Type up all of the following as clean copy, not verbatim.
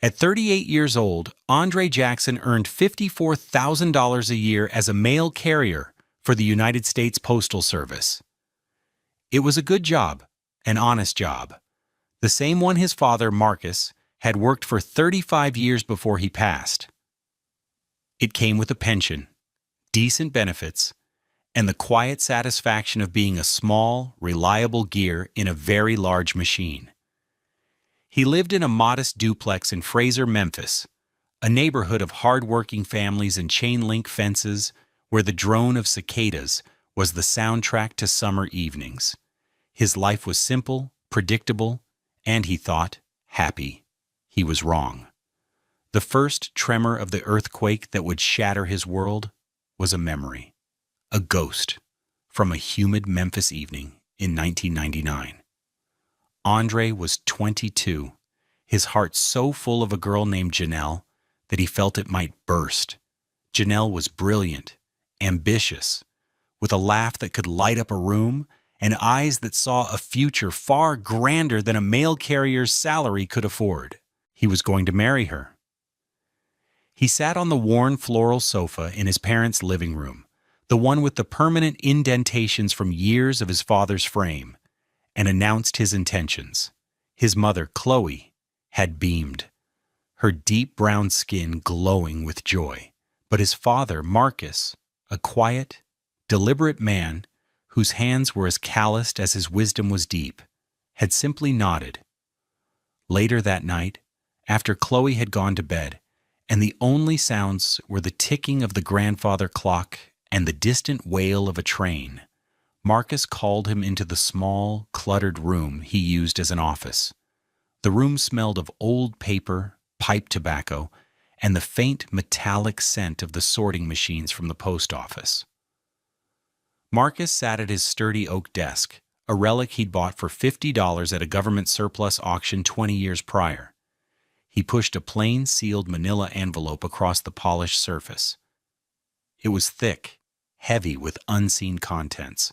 At 38 years old, Andre Jackson earned $54,000 a year as a mail carrier for the United States Postal Service. It was a good job, an honest job, the same one his father, Marcus, had worked for 35 years before he passed. It came with a pension, decent benefits, and the quiet satisfaction of being a small, reliable gear in a very large machine. He lived in a modest duplex in Fraser, Memphis, a neighborhood of hard-working families and chain-link fences where the drone of cicadas was the soundtrack to summer evenings. His life was simple, predictable, and, he thought, happy. He was wrong. The first tremor of the earthquake that would shatter his world was a memory, a ghost, from a humid Memphis evening in 1999. Andre was 22, his heart so full of a girl named Janelle that he felt it might burst. Janelle was brilliant, ambitious, with a laugh that could light up a room and eyes that saw a future far grander than a mail carrier's salary could afford. He was going to marry her. He sat on the worn floral sofa in his parents' living room, the one with the permanent indentations from years of his father's frame, and announced his intentions. His mother, Chloe, had beamed, her deep brown skin glowing with joy. But his father, Marcus, a quiet, deliberate man whose hands were as calloused as his wisdom was deep, had simply nodded. Later that night, after Chloe had gone to bed, and the only sounds were the ticking of the grandfather clock and the distant wail of a train, Marcus called him into the small, cluttered room he used as an office. The room smelled of old paper, pipe tobacco, and the faint metallic scent of the sorting machines from the post office. Marcus sat at his sturdy oak desk, a relic he'd bought for $50 at a government surplus auction 20 years prior. He pushed a plain sealed manila envelope across the polished surface. It was thick, heavy with unseen contents.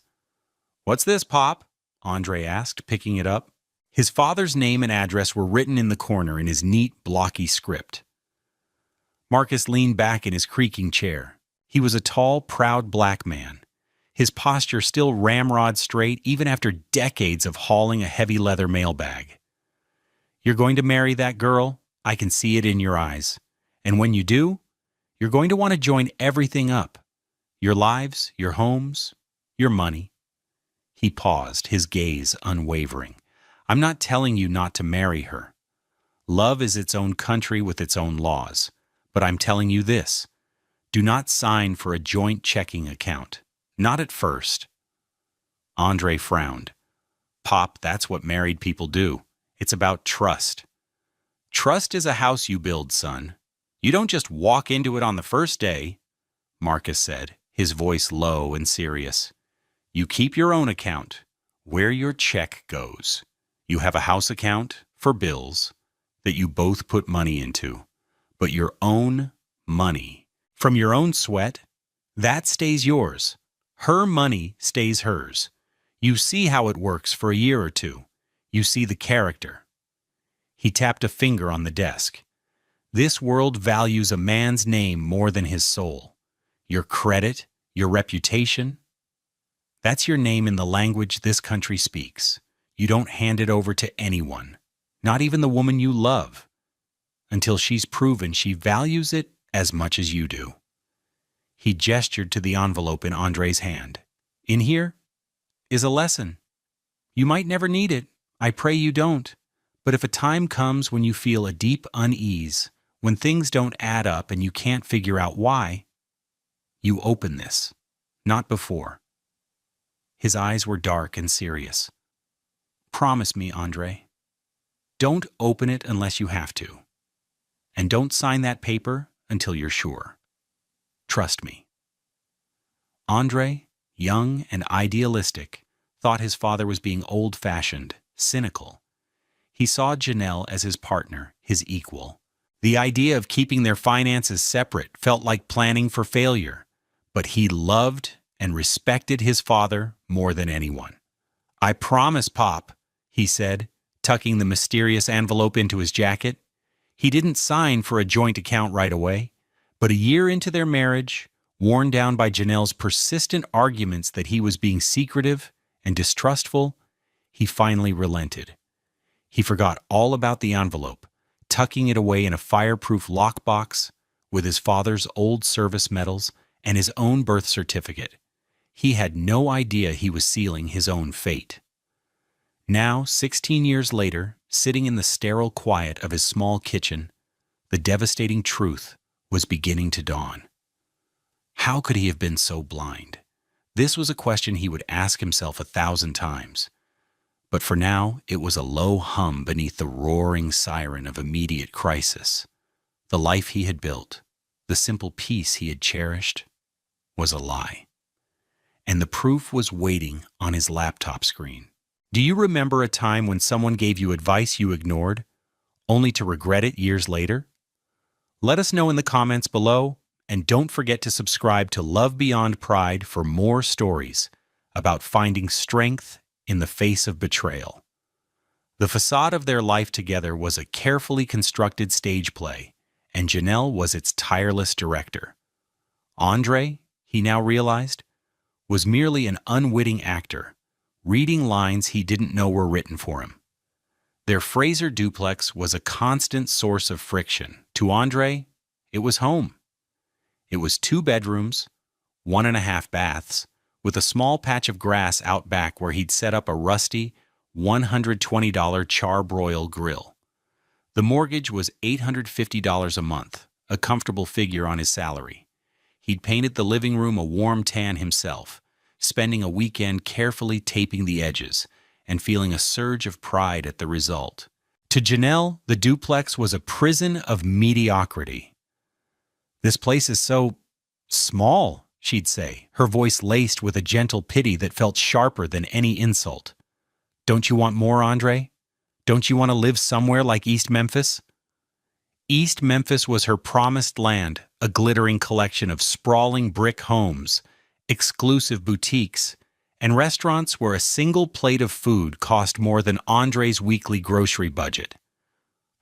"What's this, Pop?" Andre asked, picking it up. His father's name and address were written in the corner in his neat, blocky script. Marcus leaned back in his creaking chair. He was a tall, proud black man, his posture still ramrod straight even after decades of hauling a heavy leather mailbag. "You're going to marry that girl? I can see it in your eyes. And when you do, you're going to want to join everything up. Your lives, your homes, your money." He paused, his gaze unwavering. "I'm not telling you not to marry her. Love is its own country with its own laws. But I'm telling you this. Do not sign for a joint checking account. Not at first." Andre frowned. "Pop, that's what married people do. It's about trust." "Trust is a house you build, son. You don't just walk into it on the first day," Marcus said, his voice low and serious. "You keep your own account, where your check goes. You have a house account for bills that you both put money into, but your own money, from your own sweat, that stays yours. Her money stays hers. You see how it works for a year or two. You see the character." He tapped a finger on the desk. "This world values a man's name more than his soul. Your credit, your reputation, that's your name in the language this country speaks. You don't hand it over to anyone, not even the woman you love, until she's proven she values it as much as you do." He gestured to the envelope in Andre's hand. "In here is a lesson. You might never need it. I pray you don't. But if a time comes when you feel a deep unease, when things don't add up and you can't figure out why, you open this, not before." His eyes were dark and serious. "Promise me, Andre. Don't open it unless you have to. And don't sign that paper until you're sure. Trust me." Andre, young and idealistic, thought his father was being old-fashioned, cynical. He saw Janelle as his partner, his equal. The idea of keeping their finances separate felt like planning for failure, but he loved and respected his father more than anyone. "I promise, Pop," he said, tucking the mysterious envelope into his jacket. He didn't sign for a joint account right away, but a year into their marriage, worn down by Janelle's persistent arguments that he was being secretive and distrustful, he finally relented. He forgot all about the envelope, tucking it away in a fireproof lockbox with his father's old service medals and his own birth certificate. He had no idea he was sealing his own fate. Now, 16 years later, sitting in the sterile quiet of his small kitchen, the devastating truth was beginning to dawn. How could he have been so blind? This was a question he would ask himself 1,000 times. But for now, it was a low hum beneath the roaring siren of immediate crisis. The life he had built, the simple peace he had cherished, was a lie. And the proof was waiting on his laptop screen. Do you remember a time when someone gave you advice you ignored, only to regret it years later? Let us know in the comments below, and don't forget to subscribe to Love Beyond Pride for more stories about finding strength in the face of betrayal. The facade of their life together was a carefully constructed stage play, and Janelle was its tireless director. Andre, he now realized, was merely an unwitting actor, reading lines he didn't know were written for him. Their Fraser duplex was a constant source of friction. To Andre, it was home. It was 2 bedrooms, 1.5 baths, with a small patch of grass out back where he'd set up a rusty, $120 charbroil grill. The mortgage was $850 a month, a comfortable figure on his salary. He'd painted the living room a warm tan himself, spending a weekend carefully taping the edges and feeling a surge of pride at the result. To Janelle, the duplex was a prison of mediocrity. "This place is so small," she'd say, her voice laced with a gentle pity that felt sharper than any insult. "Don't you want more, Andre? Don't you want to live somewhere like East Memphis?" East Memphis was her promised land, a glittering collection of sprawling brick homes, exclusive boutiques, and restaurants where a single plate of food cost more than Andre's weekly grocery budget.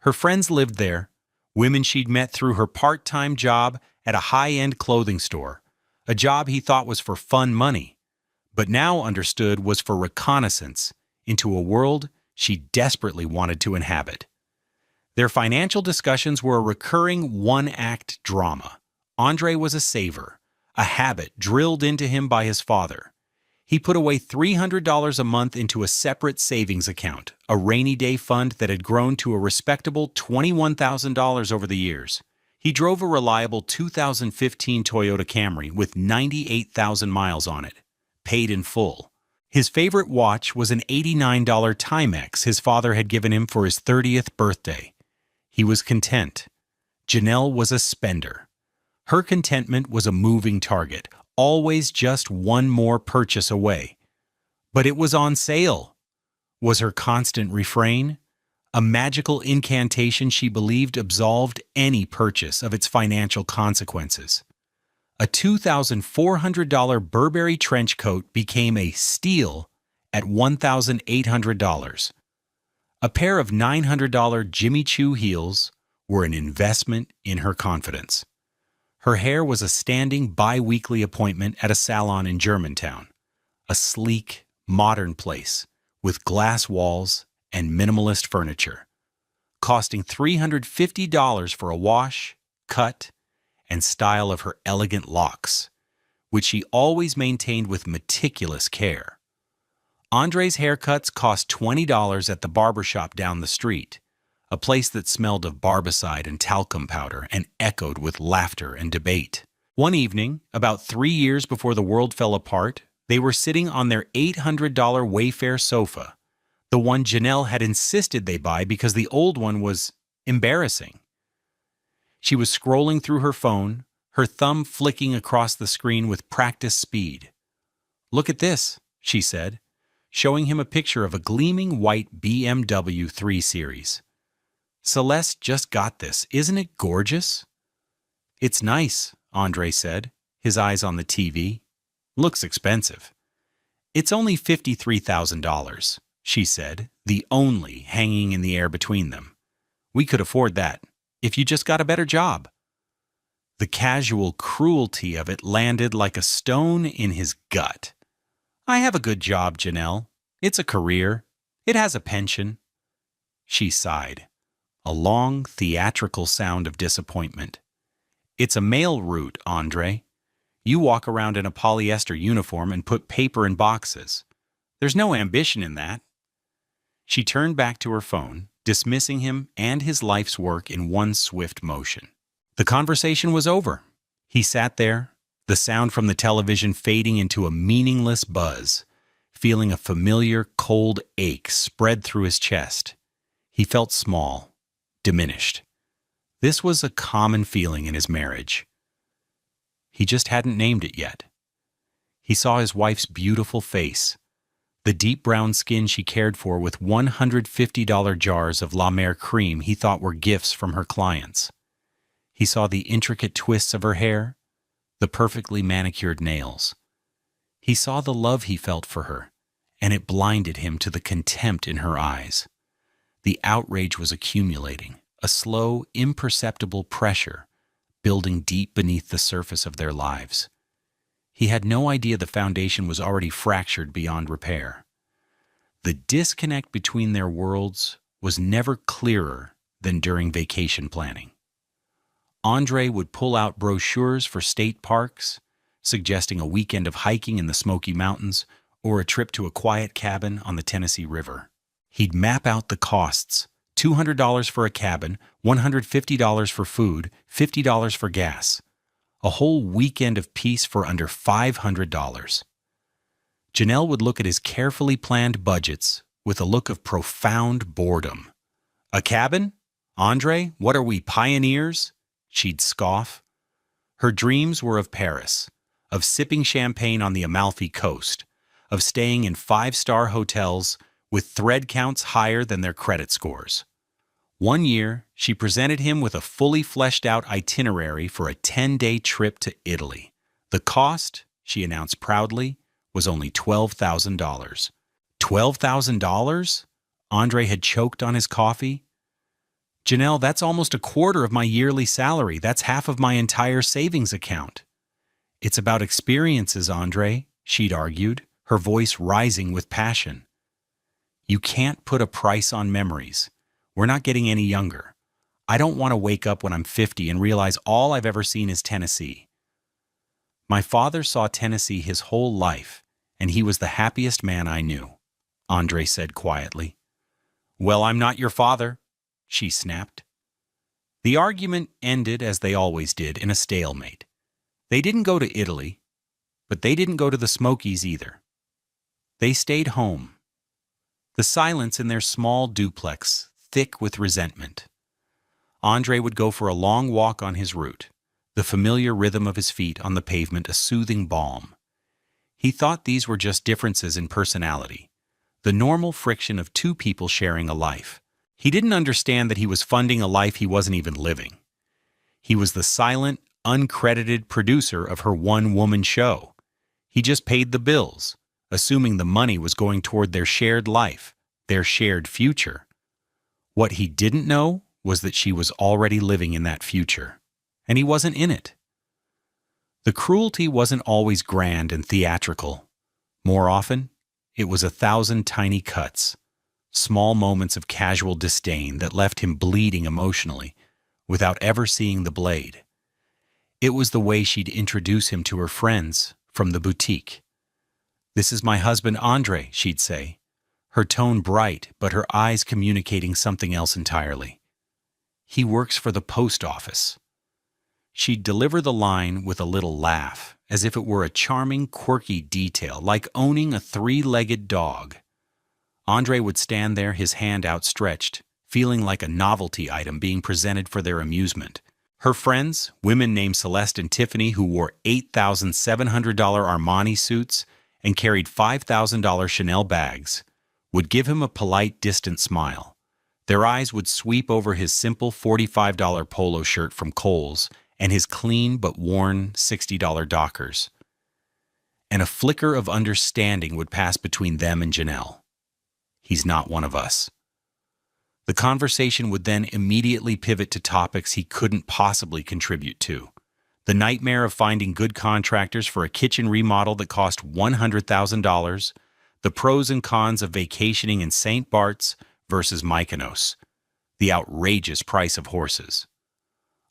Her friends lived there, women she'd met through her part-time job at a high-end clothing store, a job he thought was for fun money, but now understood was for reconnaissance into a world she desperately wanted to inhabit. Their financial discussions were a recurring one-act drama. Andre was a saver, a habit drilled into him by his father. He put away $300 a month into a separate savings account, a rainy day fund that had grown to a respectable $21,000 over the years. He drove a reliable 2015 Toyota Camry with 98,000 miles on it, paid in full. His favorite watch was an $89 Timex his father had given him for his 30th birthday. He was content. Janelle was a spender. Her contentment was a moving target, always just one more purchase away. But it was on sale, was her constant refrain, a magical incantation she believed absolved any purchase of its financial consequences. A $2,400 Burberry trench coat became a steal at $1,800. A pair of $900 Jimmy Choo heels were an investment in her confidence. Her hair was a standing bi-weekly appointment at a salon in Germantown, a sleek, modern place with glass walls and minimalist furniture, costing $350 for a wash, cut, and style of her elegant locks, which she always maintained with meticulous care. Andre's haircuts cost $20 at the barbershop down the street, a place that smelled of barbicide and talcum powder and echoed with laughter and debate. One evening, about 3 years before the world fell apart, they were sitting on their $800 Wayfair sofa, the one Janelle had insisted they buy because the old one was embarrassing. She was scrolling through her phone, her thumb flicking across the screen with practiced speed. "Look at this," she said, showing him a picture of a gleaming white BMW 3 Series. "Celeste just got this. Isn't it gorgeous?" "It's nice," Andre said, his eyes on the TV. "Looks expensive." "It's only $53,000, she said, the only hanging in the air between them. "We could afford that." if you just got a better job. The casual cruelty of it landed like a stone in his gut. I have a good job, Janelle. It's a career. It has a pension. She sighed, a long, theatrical sound of disappointment. It's a mail route, Andre. You walk around in a polyester uniform and put paper in boxes. There's no ambition in that. She turned back to her phone, dismissing him and his life's work in one swift motion. The conversation was over. He sat there, the sound from the television fading into a meaningless buzz, feeling a familiar, cold ache spread through his chest. He felt small, diminished. This was a common feeling in his marriage. He just hadn't named it yet. He saw his wife's beautiful face, the deep brown skin she cared for with $150 jars of La Mer cream he thought were gifts from her clients. He saw the intricate twists of her hair, the perfectly manicured nails. He saw the love he felt for her, and it blinded him to the contempt in her eyes. The outrage was accumulating, a slow, imperceptible pressure building deep beneath the surface of their lives. He had no idea the foundation was already fractured beyond repair. The disconnect between their worlds was never clearer than during vacation planning. Andre would pull out brochures for state parks, suggesting a weekend of hiking in the Smoky Mountains or a trip to a quiet cabin on the Tennessee River. He'd map out the costs: $200 for a cabin, $150 for food, $50 for gas. A whole weekend of peace for under $500. Janelle would look at his carefully planned budgets with a look of profound boredom. A cabin? Andre, what are we, pioneers? She'd scoff. Her dreams were of Paris, of sipping champagne on the Amalfi Coast, of staying in five-star hotels with thread counts higher than their credit scores. One year, she presented him with a fully fleshed-out itinerary for a 10-day trip to Italy. The cost, she announced proudly, was only $12,000. $12,000? Andre had choked on his coffee. Janelle, that's almost a quarter of my yearly salary. That's half of my entire savings account. It's about experiences, Andre, she'd argued, her voice rising with passion. You can't put a price on memories. We're not getting any younger. I don't want to wake up when I'm 50 and realize all I've ever seen is Tennessee. My father saw Tennessee his whole life, and he was the happiest man I knew, Andre said quietly. Well, I'm not your father, she snapped. The argument ended as they always did, in a stalemate. They didn't go to Italy, but they didn't go to the Smokies either. They stayed home. The silence in their small duplex, thick with resentment. Andre would go for a long walk on his route, the familiar rhythm of his feet on the pavement a soothing balm. He thought these were just differences in personality, the normal friction of two people sharing a life. He didn't understand that he was funding a life he wasn't even living. He was the silent, uncredited producer of her one-woman show. He just paid the bills, assuming the money was going toward their shared life, their shared future. What he didn't know was that she was already living in that future, and he wasn't in it. The cruelty wasn't always grand and theatrical. More often, it was 1,000 tiny cuts, small moments of casual disdain that left him bleeding emotionally without ever seeing the blade. It was the way she'd introduce him to her friends from the boutique. "This is my husband, Andre," she'd say, her tone bright but her eyes communicating something else entirely. "He works for the post office." She'd deliver the line with a little laugh, as if it were a charming, quirky detail, like owning a three-legged dog. Andre would stand there, his hand outstretched, feeling like a novelty item being presented for their amusement. Her friends, women named Celeste and Tiffany, who wore $8,700 Armani suits and carried $5,000 Chanel bags, would give him a polite, distant smile. Their eyes would sweep over his simple $45 polo shirt from Kohl's and his clean but worn $60 Dockers. And a flicker of understanding would pass between them and Janelle. "He's not one of us." The conversation would then immediately pivot to topics he couldn't possibly contribute to. The nightmare of finding good contractors for a kitchen remodel that cost $100,000, the pros and cons of vacationing in St. Bart's versus Mykonos, the outrageous price of horses.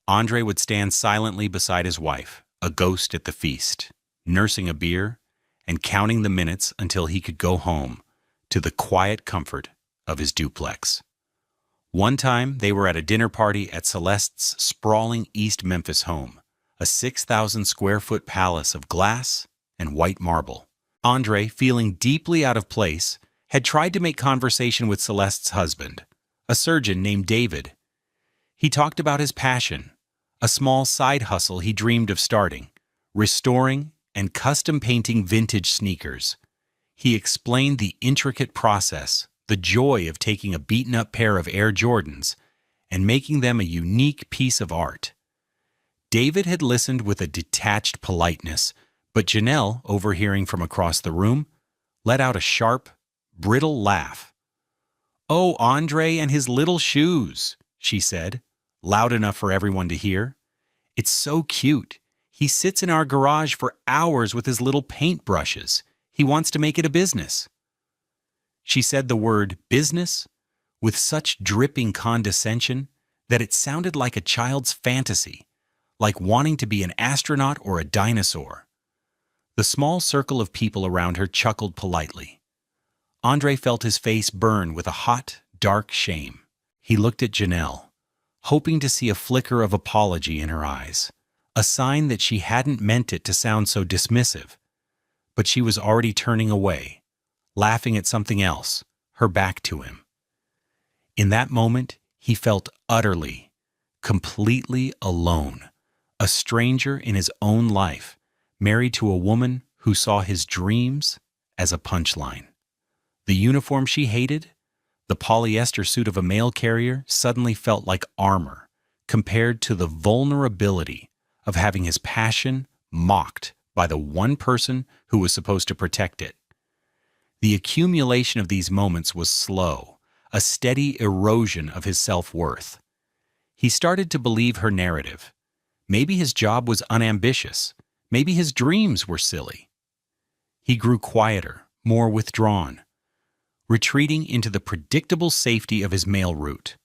Andre would stand silently beside his wife, a ghost at the feast, nursing a beer and counting the minutes until he could go home to the quiet comfort of his duplex. One time, they were at a dinner party at Celeste's sprawling East Memphis home, a 6,000-square-foot palace of glass and white marble. Andre, feeling deeply out of place, had tried to make conversation with Celeste's husband, a surgeon named David. He talked about his passion, a small side hustle he dreamed of starting, restoring and custom painting vintage sneakers. He explained the intricate process, the joy of taking a beaten-up pair of Air Jordans and making them a unique piece of art. David had listened with a detached politeness, but Janelle, overhearing from across the room, let out a sharp, brittle laugh. "Oh, Andre and his little shoes," she said, loud enough for everyone to hear. "It's so cute. He sits in our garage for hours with his little paint brushes. He wants to make it a business." She said the word business with such dripping condescension that it sounded like a child's fantasy, like wanting to be an astronaut or a dinosaur. The small circle of people around her chuckled politely. Andre felt his face burn with a hot, dark shame. He looked at Janelle, hoping to see a flicker of apology in her eyes, a sign that she hadn't meant it to sound so dismissive. But she was already turning away, laughing at something else, her back to him. In that moment, he felt utterly, completely alone, a stranger in his own life, married to a woman who saw his dreams as a punchline. The uniform she hated, the polyester suit of a mail carrier, suddenly felt like armor compared to the vulnerability of having his passion mocked by the one person who was supposed to protect it. The accumulation of these moments was slow, a steady erosion of his self-worth. He started to believe her narrative. Maybe his job was unambitious. Maybe his dreams were silly. He grew quieter, more withdrawn, retreating into the predictable safety of his mail route.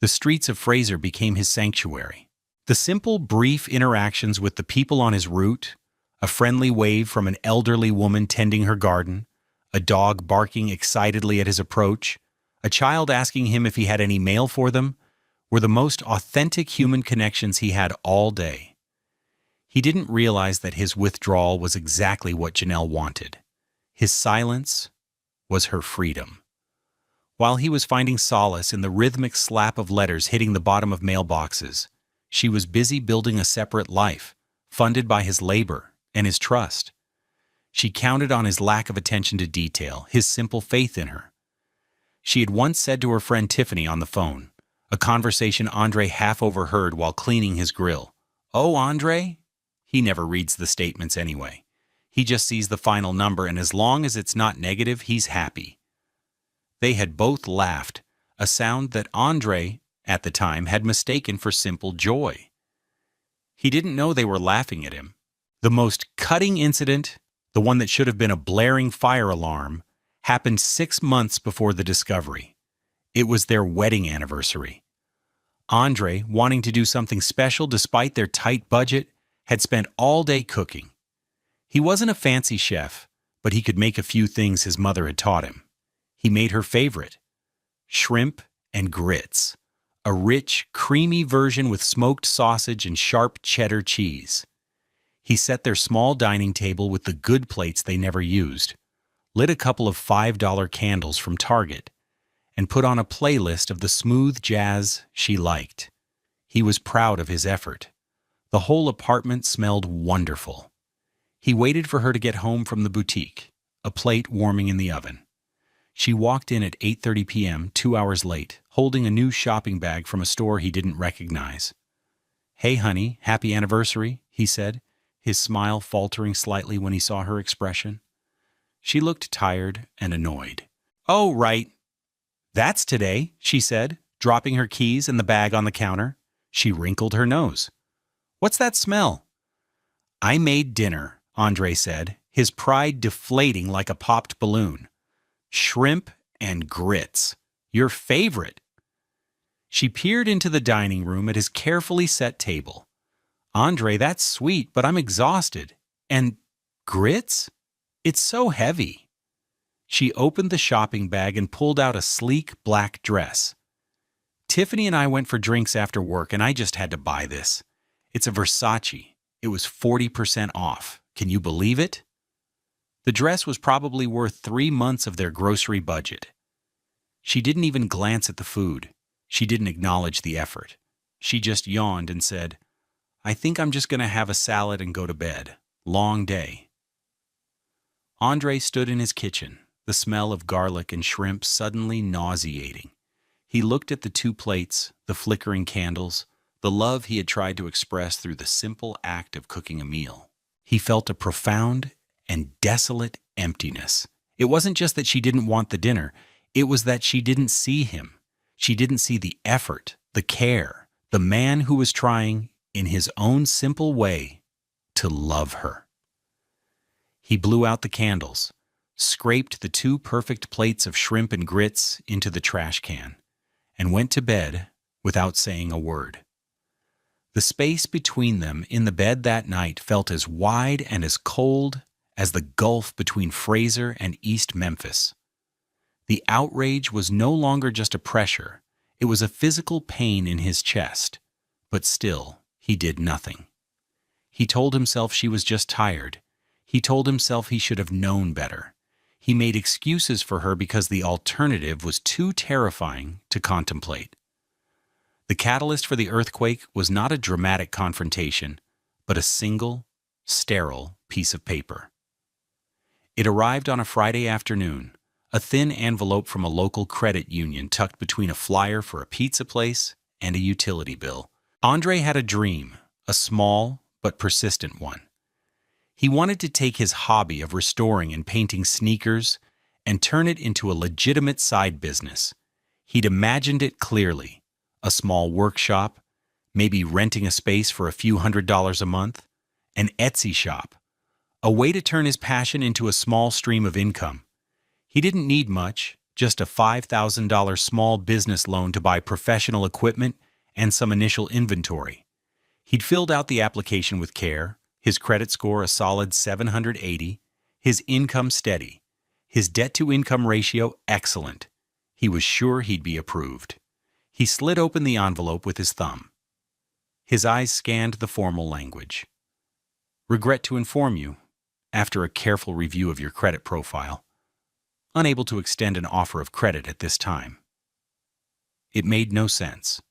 The streets of Fraser became his sanctuary. The simple, brief interactions with the people on his route, a friendly wave from an elderly woman tending her garden, a dog barking excitedly at his approach, a child asking him if he had any mail for them, were the most authentic human connections he had all day. He didn't realize that his withdrawal was exactly what Janelle wanted. His silence was her freedom. While he was finding solace in the rhythmic slap of letters hitting the bottom of mailboxes, she was busy building a separate life, funded by his labor and his trust. She counted on his lack of attention to detail, his simple faith in her. She had once said to her friend Tiffany on the phone, a conversation Andre half overheard while cleaning his grill, "Oh, Andre?" He never reads the statements anyway. He just sees the final number, and as long as it's not negative, he's happy. They had both laughed, a sound that Andre, at the time, had mistaken for simple joy. He didn't know they were laughing at him. The most cutting incident, the one that should have been a blaring fire alarm, happened 6 months before the discovery. It was their wedding anniversary. Andre, wanting to do something special despite their tight budget, had spent all day cooking. He wasn't a fancy chef, but he could make a few things his mother had taught him. He made her favorite, shrimp and grits, a rich, creamy version with smoked sausage and sharp cheddar cheese. He set their small dining table with the good plates they never used, lit a couple of $5 candles from Target, and put on a playlist of the smooth jazz she liked. He was proud of his effort. The whole apartment smelled wonderful. He waited for her to get home from the boutique, a plate warming in the oven. She walked in at 8:30 p.m., 2 hours late, holding a new shopping bag from a store he didn't recognize. "Hey, honey, happy anniversary," he said, his smile faltering slightly when he saw her expression. She looked tired and annoyed. "Oh, right. That's today, she said, dropping her keys and the bag on the counter. She wrinkled her nose. What's that smell? I made dinner, Andre said, his pride deflating like a popped balloon. Shrimp and grits. Your favorite. She peered into the dining room at his carefully set table. Andre, that's sweet, but I'm exhausted. And grits? It's so heavy. She opened the shopping bag and pulled out a sleek black dress. Tiffany and I went for drinks after work, and I just had to buy this. It's a Versace. It was 40% off. Can you believe it? The dress was probably worth 3 months of their grocery budget. She didn't even glance at the food. She didn't acknowledge the effort. She just yawned and said, I think I'm just going to have a salad and go to bed. Long day. Andre stood in his kitchen, the smell of garlic and shrimp suddenly nauseating. He looked at the 2 plates, the flickering candles, the love he had tried to express through the simple act of cooking a meal. He felt a profound and desolate emptiness. It wasn't just that she didn't want the dinner, it was that she didn't see him. She didn't see the effort, the care, the man who was trying, in his own simple way, to love her. He blew out the candles, scraped the 2 perfect plates of shrimp and grits into the trash can, and went to bed without saying a word. The space between them in the bed that night felt as wide and as cold as the gulf between Fraser and East Memphis. The outrage was no longer just a pressure, it was a physical pain in his chest, but still, he did nothing. He told himself she was just tired. He told himself he should have known better. He made excuses for her because the alternative was too terrifying to contemplate. The catalyst for the earthquake was not a dramatic confrontation, but a single, sterile piece of paper. It arrived on a Friday afternoon, a thin envelope from a local credit union tucked between a flyer for a pizza place and a utility bill. Andre had a dream, a small but persistent one. He wanted to take his hobby of restoring and painting sneakers and turn it into a legitimate side business. He'd imagined it clearly, a small workshop, maybe renting a space for a few $100s a month, an Etsy shop, a way to turn his passion into a small stream of income. He didn't need much, just a $5,000 small business loan to buy professional equipment and some initial inventory. He'd filled out the application with care, his credit score a solid 780, his income steady, his debt-to-income ratio excellent. He was sure he'd be approved. He slid open the envelope with his thumb. His eyes scanned the formal language. Regret to inform you, after a careful review of your credit profile, unable to extend an offer of credit at this time. It made no sense.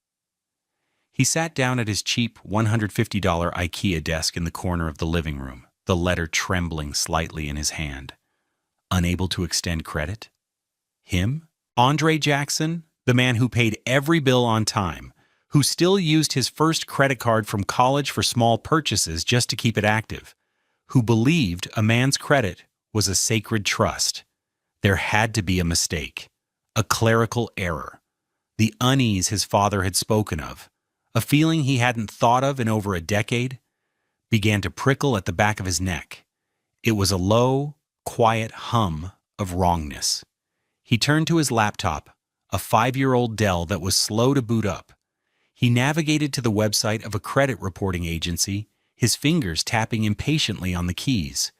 He sat down at his cheap $150 IKEA desk in the corner of the living room, the letter trembling slightly in his hand. Unable to extend credit? Him? Andre Jackson, the man who paid every bill on time, who still used his first credit card from college for small purchases just to keep it active, who believed a man's credit was a sacred trust. There had to be a mistake, a clerical error, the unease his father had spoken of, a feeling he hadn't thought of in over a decade, began to prickle at the back of his neck. It was a low, quiet hum of wrongness. He turned to his laptop, a 5-year-old Dell that was slow to boot up. He navigated to the website of a credit reporting agency, his fingers tapping impatiently on the keys.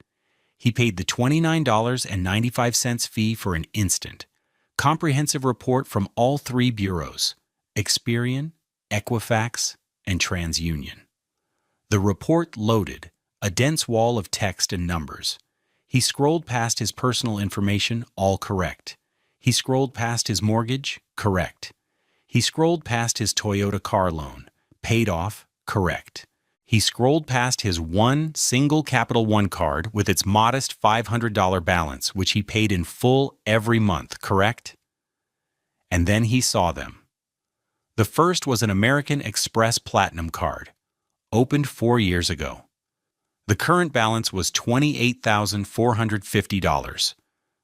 He paid the $29.95 fee for an instant, comprehensive report from all 3 bureaus, Experian, Equifax, and TransUnion. The report loaded, a dense wall of text and numbers. He scrolled past his personal information, all correct. He scrolled past his mortgage, correct. He scrolled past his Toyota car loan, paid off, correct. He scrolled past his one single Capital One card with its modest $500 balance, which he paid in full every month, correct? And then he saw them. The first was an American Express Platinum card, opened 4 years ago. The current balance was $28,450.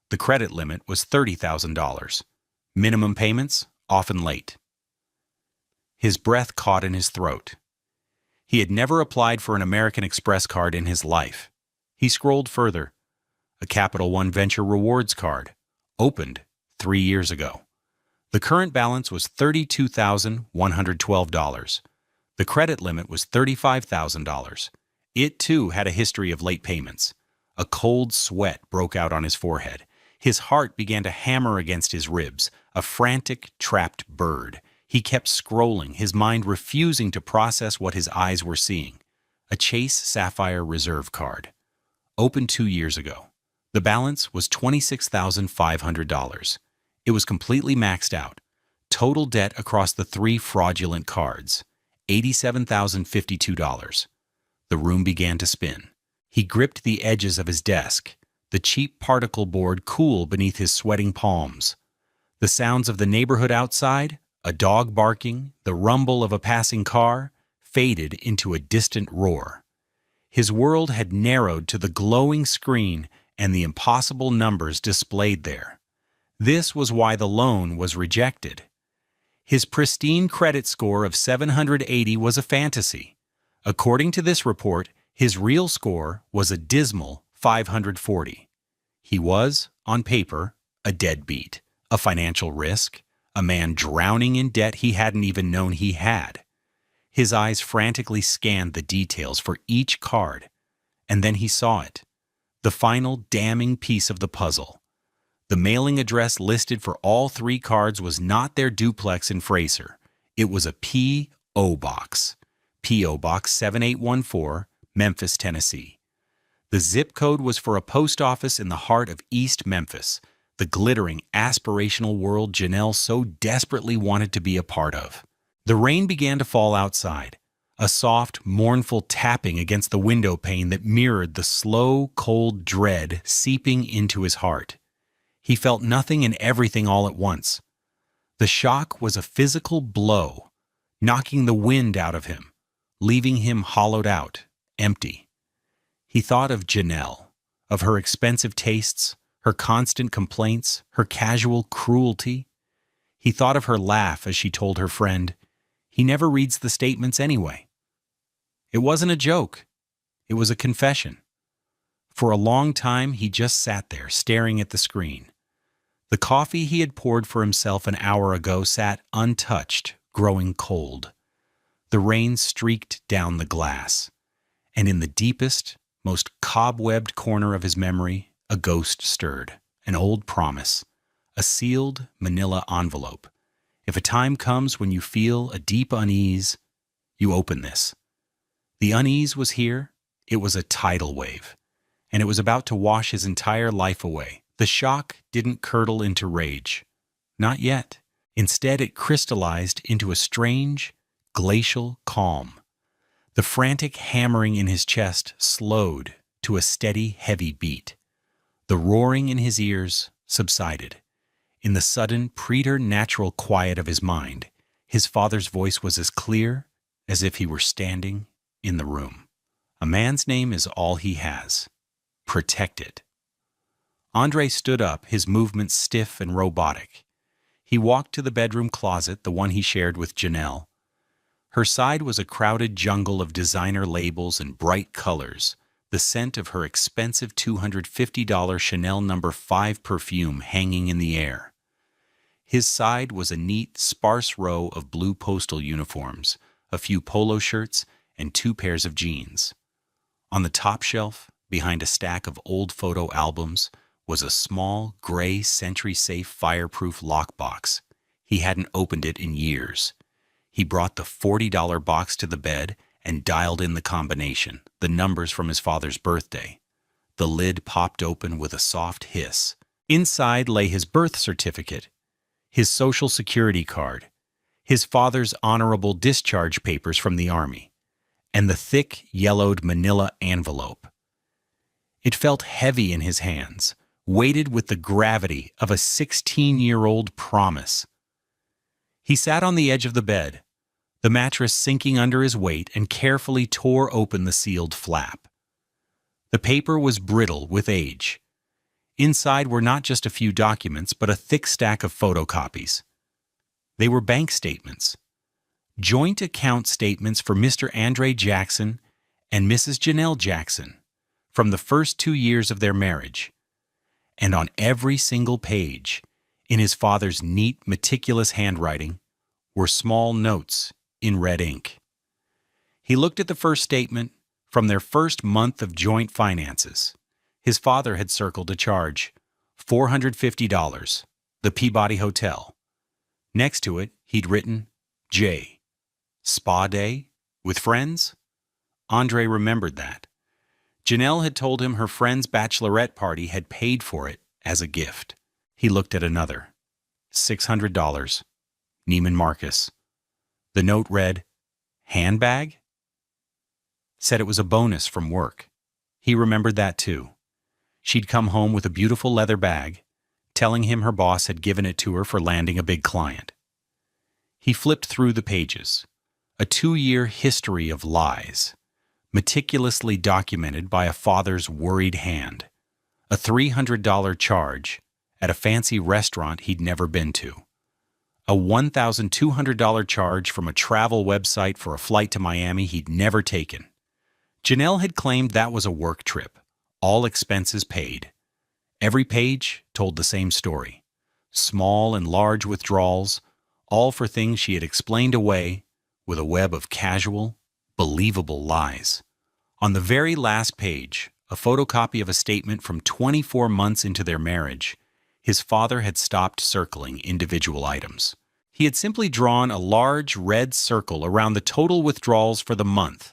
The credit limit was $30,000. Minimum payments, often late. His breath caught in his throat. He had never applied for an American Express card in his life. He scrolled further. A Capital One Venture Rewards card, opened 3 years ago. The current balance was $32,112. The credit limit was $35,000. It, too, had a history of late payments. A cold sweat broke out on his forehead. His heart began to hammer against his ribs, a frantic, trapped bird. He kept scrolling, his mind refusing to process what his eyes were seeing. A Chase Sapphire Reserve card. Opened 2 years ago. The balance was $26,500. It was completely maxed out. Total debt across the 3 fraudulent cards, $87,052. The room began to spin. He gripped the edges of his desk, the cheap particle board cool beneath his sweating palms. The sounds of the neighborhood outside, a dog barking, the rumble of a passing car, faded into a distant roar. His world had narrowed to the glowing screen and the impossible numbers displayed there. This was why the loan was rejected. His pristine credit score of 780 was a fantasy. According to this report, his real score was a dismal 540. He was, on paper, a deadbeat, a financial risk, a man drowning in debt he hadn't even known he had. His eyes frantically scanned the details for each card, and then he saw it. The final damning piece of the puzzle. The mailing address listed for all 3 cards was not their duplex in Fraser. It was a P.O. Box. P.O. Box 7814, Memphis, Tennessee. The zip code was for a post office in the heart of East Memphis, the glittering, aspirational world Janelle so desperately wanted to be a part of. The rain began to fall outside, a soft, mournful tapping against the window pane that mirrored the slow, cold dread seeping into his heart. He felt nothing and everything all at once. The shock was a physical blow, knocking the wind out of him, leaving him hollowed out, empty. He thought of Janelle, of her expensive tastes, her constant complaints, her casual cruelty. He thought of her laugh as she told her friend, "He never reads the statements anyway." It wasn't a joke. It was a confession. For a long time, he just sat there, staring at the screen. The coffee he had poured for himself an hour ago sat untouched, growing cold. The rain streaked down the glass, and in the deepest, most cobwebbed corner of his memory, a ghost stirred, an old promise, a sealed manila envelope. If a time comes when you feel a deep unease, you open this. The unease was here. It was a tidal wave, and it was about to wash his entire life away. The shock didn't curdle into rage. Not yet. Instead, it crystallized into a strange, glacial calm. The frantic hammering in his chest slowed to a steady, heavy beat. The roaring in his ears subsided. In the sudden, preternatural quiet of his mind, his father's voice was as clear as if he were standing in the room. A man's name is all he has. Protect it. Andre stood up, his movements stiff and robotic. He walked to the bedroom closet, the one he shared with Janelle. Her side was a crowded jungle of designer labels and bright colors, the scent of her expensive $250 Chanel No. 5 perfume hanging in the air. His side was a neat, sparse row of blue postal uniforms, a few polo shirts, and 2 pairs of jeans. On the top shelf, behind a stack of old photo albums, was a small, gray, century-safe fireproof lockbox. He hadn't opened it in years. He brought the $40 box to the bed and dialed in the combination, the numbers from his father's birthday. The lid popped open with a soft hiss. Inside lay his birth certificate, his Social Security card, his father's honorable discharge papers from the Army, and the thick, yellowed manila envelope. It felt heavy in his hands, weighted with the gravity of a 16-year-old promise. He sat on the edge of the bed, the mattress sinking under his weight, and carefully tore open the sealed flap. The paper was brittle with age. Inside were not just a few documents, but a thick stack of photocopies. They were bank statements. Joint account statements for Mr. Andre Jackson and Mrs. Janelle Jackson from the first 2 years of their marriage. And on every single page, in his father's neat, meticulous handwriting, were small notes in red ink. He looked at the first statement from their first month of joint finances. His father had circled a charge, $450, the Peabody Hotel. Next to it, he'd written, J. Spa day? With friends? Andre remembered that. Janelle had told him her friend's bachelorette party had paid for it as a gift. He looked at another. $600. Neiman Marcus. The note read, handbag? Said it was a bonus from work. He remembered that too. She'd come home with a beautiful leather bag, telling him her boss had given it to her for landing a big client. He flipped through the pages. A 2-year history of lies, meticulously documented by a father's worried hand. A $300 charge at a fancy restaurant he'd never been to. A $1,200 charge from a travel website for a flight to Miami he'd never taken. Janelle had claimed that was a work trip, all expenses paid. Every page told the same story. Small and large withdrawals, all for things she had explained away with a web of casual, believable lies. On the very last page, a photocopy of a statement from 24 months into their marriage, his father had stopped circling individual items. He had simply drawn a large red circle around the total withdrawals for the month,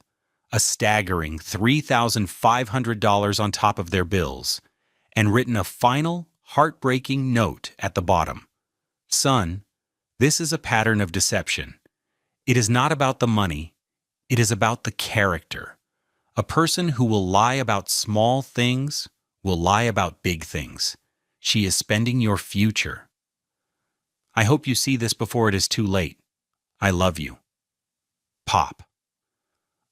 a staggering $3,500 on top of their bills, and written a final, heartbreaking note at the bottom. Son, this is a pattern of deception. It is not about the money, it is about the character. A person who will lie about small things will lie about big things. She is spending your future. I hope you see this before it is too late. I love you. Pop.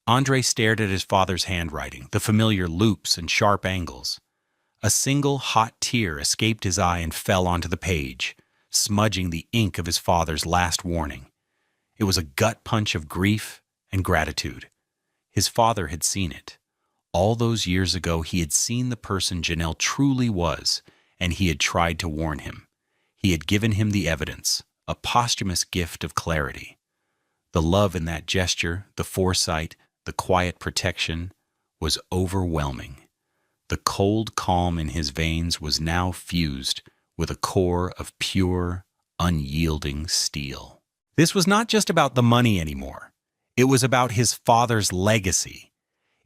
Andre stared at his father's handwriting, the familiar loops and sharp angles. A single hot tear escaped his eye and fell onto the page, smudging the ink of his father's last warning. It was a gut punch of grief and gratitude. His father had seen it. All those years ago, he had seen the person Janelle truly was, and he had tried to warn him. He had given him the evidence, a posthumous gift of clarity. The love in that gesture, the foresight, the quiet protection, was overwhelming. The cold calm in his veins was now fused with a core of pure, unyielding steel. This was not just about the money anymore. It was about his father's legacy.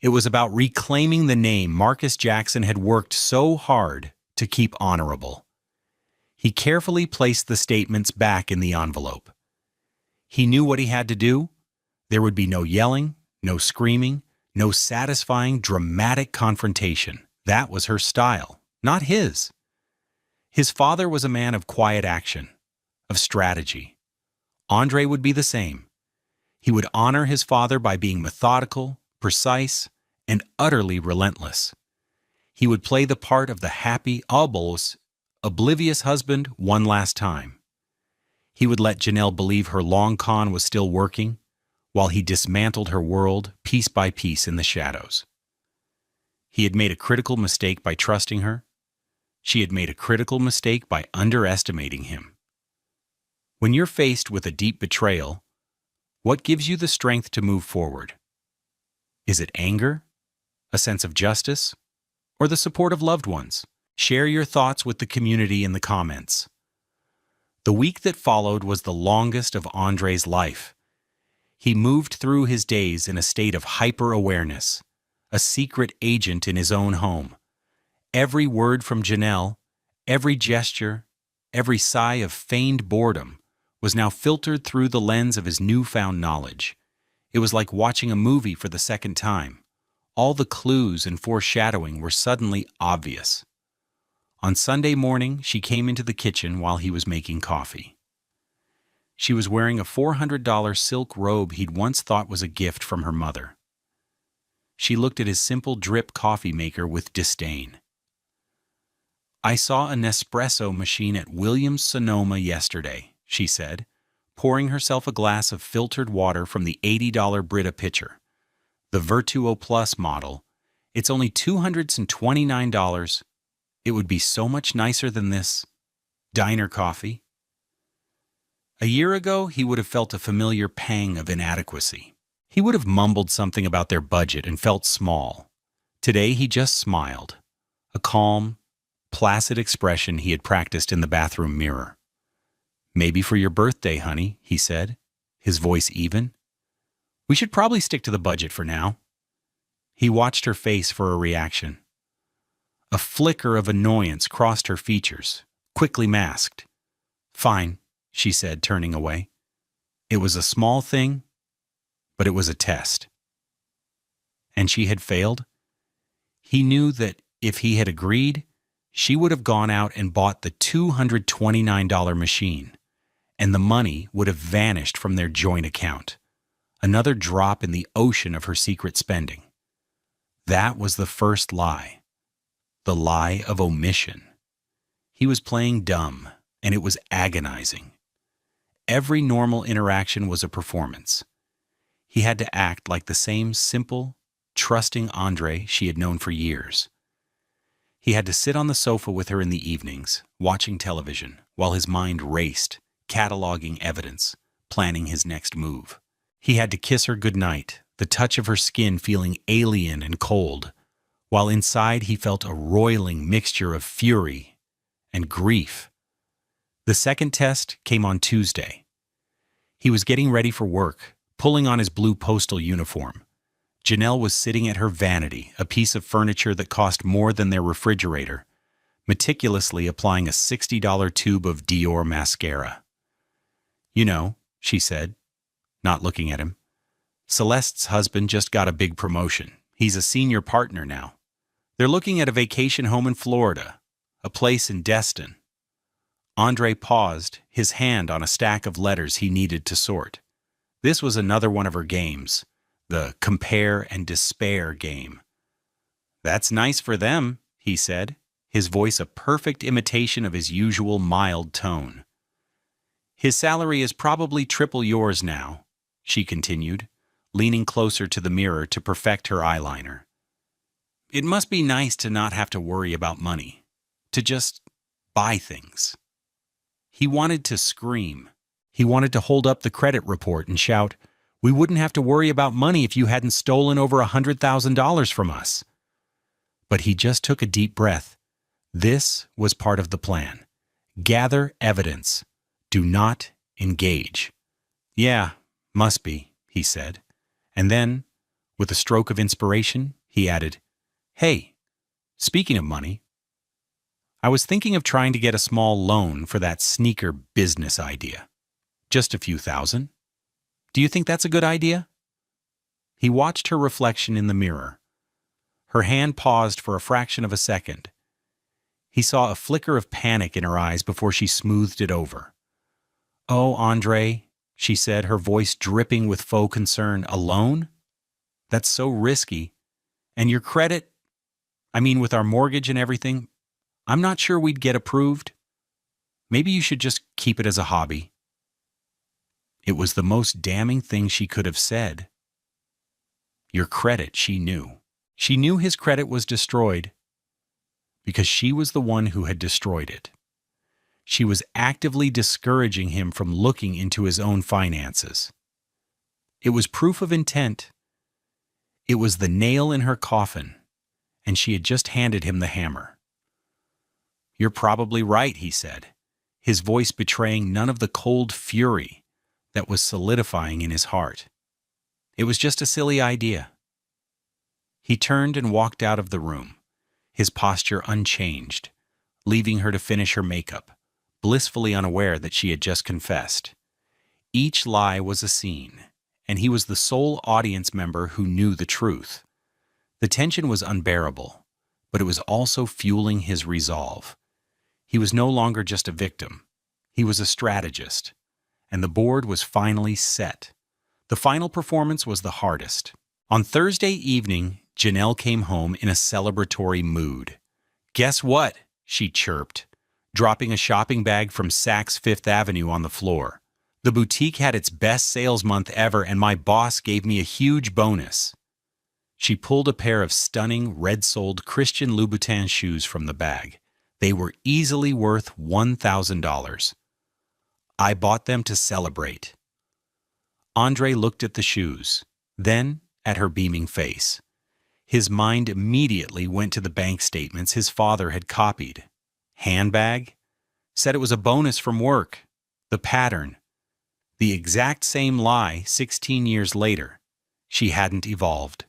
It was about reclaiming the name Marcus Jackson had worked so hard to keep honorable. He carefully placed the statements back in the envelope. He knew what he had to do. There would be no yelling, no screaming, no satisfying, dramatic confrontation. That was her style, not his. His father was a man of quiet action, of strategy. Andre would be the same. He would honor his father by being methodical, precise, and utterly relentless. He would play the part of the happy, almost oblivious husband one last time. He would let Janelle believe her long con was still working, while he dismantled her world piece by piece in the shadows. He had made a critical mistake by trusting her. She had made a critical mistake by underestimating him. When you're faced with a deep betrayal, what gives you the strength to move forward? Is it anger, a sense of justice, or the support of loved ones? Share your thoughts with the community in the comments. The week that followed was the longest of Andre's life. He moved through his days in a state of hyper-awareness, a secret agent in his own home. Every word from Janelle, every gesture, every sigh of feigned boredom was now filtered through the lens of his newfound knowledge. It was like watching a movie for the second time. All the clues and foreshadowing were suddenly obvious. On Sunday morning, she came into the kitchen while he was making coffee. She was wearing a $400 silk robe he'd once thought was a gift from her mother. She looked at his simple drip coffee maker with disdain. I saw a Nespresso machine at Williams-Sonoma yesterday, she said, pouring herself a glass of filtered water from the $80 Brita pitcher. The Virtuo Plus model. It's only $229. It would be so much nicer than this diner coffee. A year ago, he would have felt a familiar pang of inadequacy. He would have mumbled something about their budget and felt small. Today, he just smiled, a calm, placid expression he had practiced in the bathroom mirror. "Maybe for your birthday, honey," he said, his voice even. "We should probably stick to the budget for now." He watched her face for a reaction. A flicker of annoyance crossed her features, quickly masked. "Fine," she said, turning away. It was a small thing, but it was a test. And she had failed? He knew that if he had agreed, she would have gone out and bought the $229 machine, and the money would have vanished from their joint account. Another drop in the ocean of her secret spending. That was the first lie. The lie of omission. He was playing dumb, and it was agonizing. Every normal interaction was a performance. He had to act like the same simple, trusting Andre she had known for years. He had to sit on the sofa with her in the evenings, watching television, while his mind raced, cataloging evidence, planning his next move. He had to kiss her goodnight, the touch of her skin feeling alien and cold, while inside he felt a roiling mixture of fury and grief. The second test came on Tuesday. He was getting ready for work, pulling on his blue postal uniform. Janelle was sitting at her vanity, a piece of furniture that cost more than their refrigerator, meticulously applying a $60 tube of Dior mascara. "You know," she said, not looking at him, "Celeste's husband just got a big promotion. He's a senior partner now. They're looking at a vacation home in Florida, a place in Destin." Andre paused, his hand on a stack of letters he needed to sort. This was another one of her games, the compare and despair game. "That's nice for them," he said, his voice a perfect imitation of his usual mild tone. "His salary is probably triple yours now," she continued, leaning closer to the mirror to perfect her eyeliner. "It must be nice to not have to worry about money, to just buy things." He wanted to scream. He wanted to hold up the credit report and shout, "We wouldn't have to worry about money if you hadn't stolen over $100,000 from us." But he just took a deep breath. This was part of the plan. Gather evidence. Do not engage. "Yeah, must be," he said. And then, with a stroke of inspiration, he added, "Hey, speaking of money, I was thinking of trying to get a small loan for that sneaker business idea. Just a few thousand. Do you think that's a good idea?" He watched her reflection in the mirror. Her hand paused for a fraction of a second. He saw a flicker of panic in her eyes before she smoothed it over. "Oh, Andre," she said, her voice dripping with faux concern, "a loan? That's so risky. And your credit, with our mortgage and everything, I'm not sure we'd get approved. Maybe you should just keep it as a hobby." It was the most damning thing she could have said. Your credit, she knew. She knew his credit was destroyed because she was the one who had destroyed it. She was actively discouraging him from looking into his own finances. It was proof of intent. It was the nail in her coffin, and she had just handed him the hammer. "You're probably right," he said, his voice betraying none of the cold fury that was solidifying in his heart. "It was just a silly idea." He turned and walked out of the room, his posture unchanged, leaving her to finish her makeup, blissfully unaware that she had just confessed. Each lie was a scene, and he was the sole audience member who knew the truth. The tension was unbearable, but it was also fueling his resolve. He was no longer just a victim. He was a strategist, and the board was finally set. The final performance was the hardest. On Thursday evening, Janelle came home in a celebratory mood. "Guess what?" she chirped, dropping a shopping bag from Saks Fifth Avenue on the floor. The boutique had its best sales month ever, and my boss gave me a huge bonus. She pulled a pair of stunning, red-soled Christian Louboutin shoes from the bag. They were easily worth $1,000. I bought them to celebrate. Andre looked at the shoes, then at her beaming face. His mind immediately went to the bank statements his father had copied. Handbag? Said it was a bonus from work. The pattern. The exact same lie 16 years later. She hadn't evolved.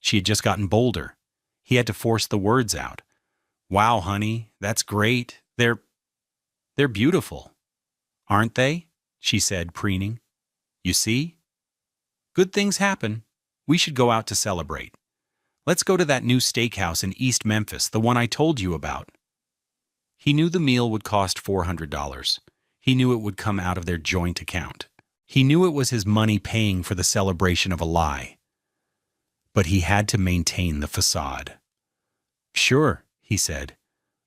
She had just gotten bolder. He had to force the words out. Wow, honey, that's great. They're beautiful. Aren't they? She said, preening. You see? Good things happen. We should go out to celebrate. Let's go to that new steakhouse in East Memphis, the one I told you about. He knew the meal would cost $400. He knew it would come out of their joint account. He knew it was his money paying for the celebration of a lie. But he had to maintain the facade. Sure, he said,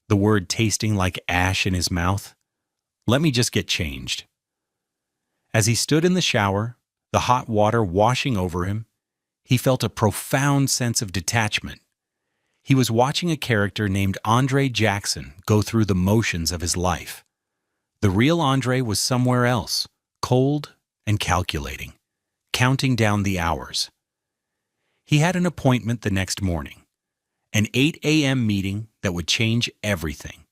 the word tasting like ash in his mouth. Let me just get changed. As he stood in the shower, the hot water washing over him, he felt a profound sense of detachment. He was watching a character named Andre Jackson go through the motions of his life. The real Andre was somewhere else, cold and calculating, counting down the hours. He had an appointment the next morning, an 8 a.m. meeting that would change everything.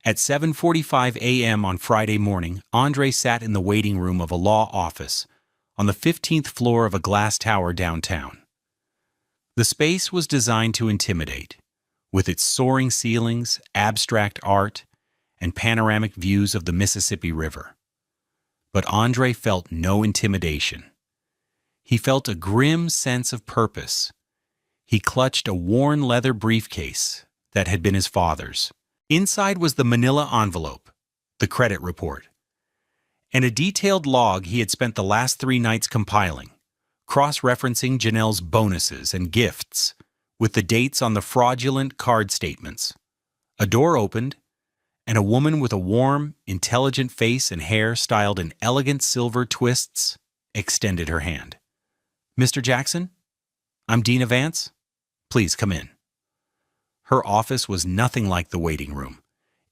At 7:45 a.m. on Friday morning, Andre sat in the waiting room of a law office on the 15th floor of a glass tower downtown. The space was designed to intimidate, with its soaring ceilings, abstract art, and panoramic views of the Mississippi River. But Andre felt no intimidation. He felt a grim sense of purpose. He clutched a worn leather briefcase that had been his father's. Inside was the manila envelope, the credit report, and a detailed log he had spent the last 3 nights compiling, cross-referencing Janelle's bonuses and gifts with the dates on the fraudulent card statements. A door opened, and a woman with a warm, intelligent face and hair styled in elegant silver twists extended her hand. Mr. Jackson? I'm Dina Vance. Please come in. Her office was nothing like the waiting room.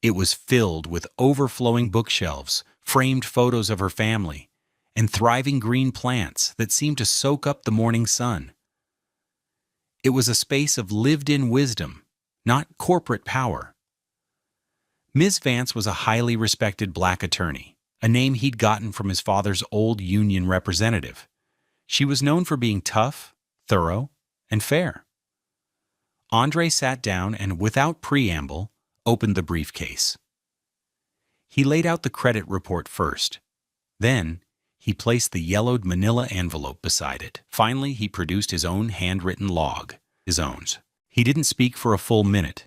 It was filled with overflowing bookshelves, framed photos of her family, and thriving green plants that seemed to soak up the morning sun. It was a space of lived-in wisdom, not corporate power. Ms. Vance was a highly respected black attorney, a name he'd gotten from his father's old union representative. She was known for being tough, thorough, and fair. Andre sat down and, without preamble, opened the briefcase. He laid out the credit report first. Then, he placed the yellowed manila envelope beside it. Finally, he produced his own handwritten log, his own. He didn't speak for a full minute,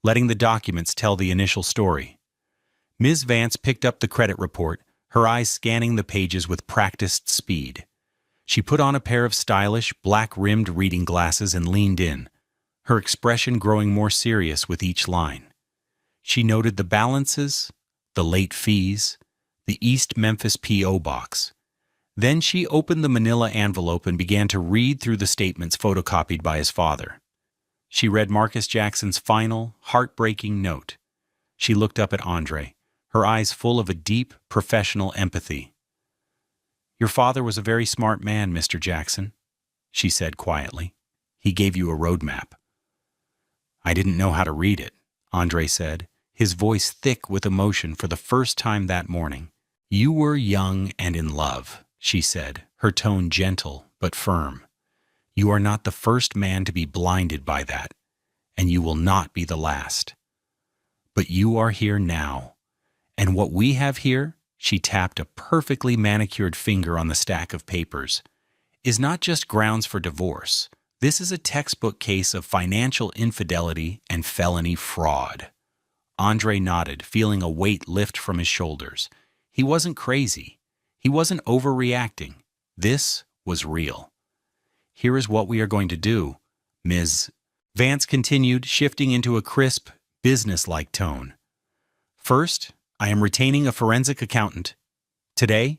letting the documents tell the initial story. Ms. Vance picked up the credit report, her eyes scanning the pages with practiced speed. She put on a pair of stylish, black-rimmed reading glasses and leaned in, her expression growing more serious with each line. She noted the balances, the late fees, the East Memphis P.O. box. Then she opened the manila envelope and began to read through the statements photocopied by his father. She read Marcus Jackson's final, heartbreaking note. She looked up at Andre, her eyes full of a deep, professional empathy. Your father was a very smart man, Mr. Jackson, she said quietly. He gave you a roadmap. I didn't know how to read it, Andre said, his voice thick with emotion for the first time that morning. You were young and in love, she said, her tone gentle but firm. You are not the first man to be blinded by that, and you will not be the last. But you are here now, and what we have here, she tapped a perfectly manicured finger on the stack of papers, is not just grounds for divorce. This is a textbook case of financial infidelity and felony fraud. Andre nodded, feeling a weight lift from his shoulders. He wasn't crazy. He wasn't overreacting. This was real. Here is what we are going to do, Ms. Vance continued, shifting into a crisp, businesslike tone. First, I am retaining a forensic accountant. Today,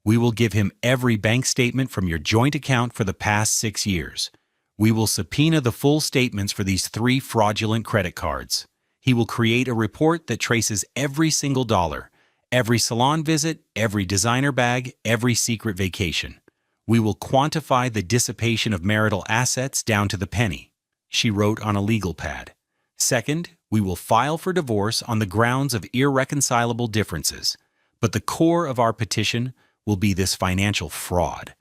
we will give him every bank statement from your joint account for the past 6 years. We will subpoena the full statements for these 3 fraudulent credit cards. He will create a report that traces every single dollar, every salon visit, every designer bag, every secret vacation. We will quantify the dissipation of marital assets down to the penny, she wrote on a legal pad. Second, we will file for divorce on the grounds of irreconcilable differences. But the core of our petition will be this financial fraud.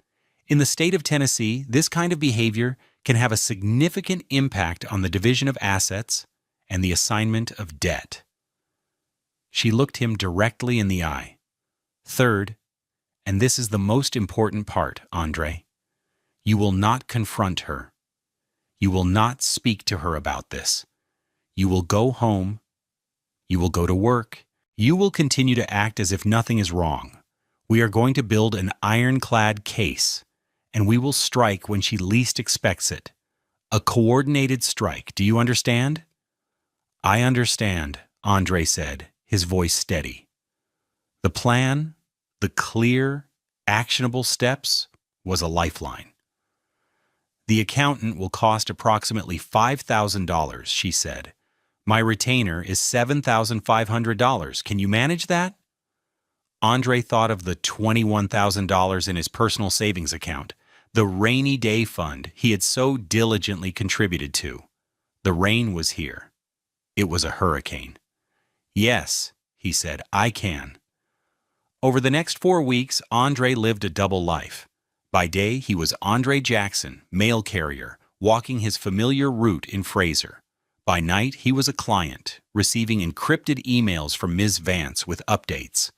In the state of Tennessee, this kind of behavior can have a significant impact on the division of assets and the assignment of debt. She looked him directly in the eye. Third, and this is the most important part, Andre, you will not confront her. You will not speak to her about this. You will go home. You will go to work. You will continue to act as if nothing is wrong. We are going to build an ironclad case, and we will strike when she least expects it. A coordinated strike, do you understand? I understand, Andre said, his voice steady. The plan, the clear, actionable steps, was a lifeline. The accountant will cost approximately $5,000, she said. My retainer is $7,500. Can you manage that? Andre thought of the $21,000 in his personal savings account, the rainy day fund he had so diligently contributed to. The rain was here. It was a hurricane. Yes, he said, I can. Over the next 4 weeks, Andre lived a double life. By day, he was Andre Jackson, mail carrier, walking his familiar route in Fraser. By night, he was a client, receiving encrypted emails from Ms. Vance with updates.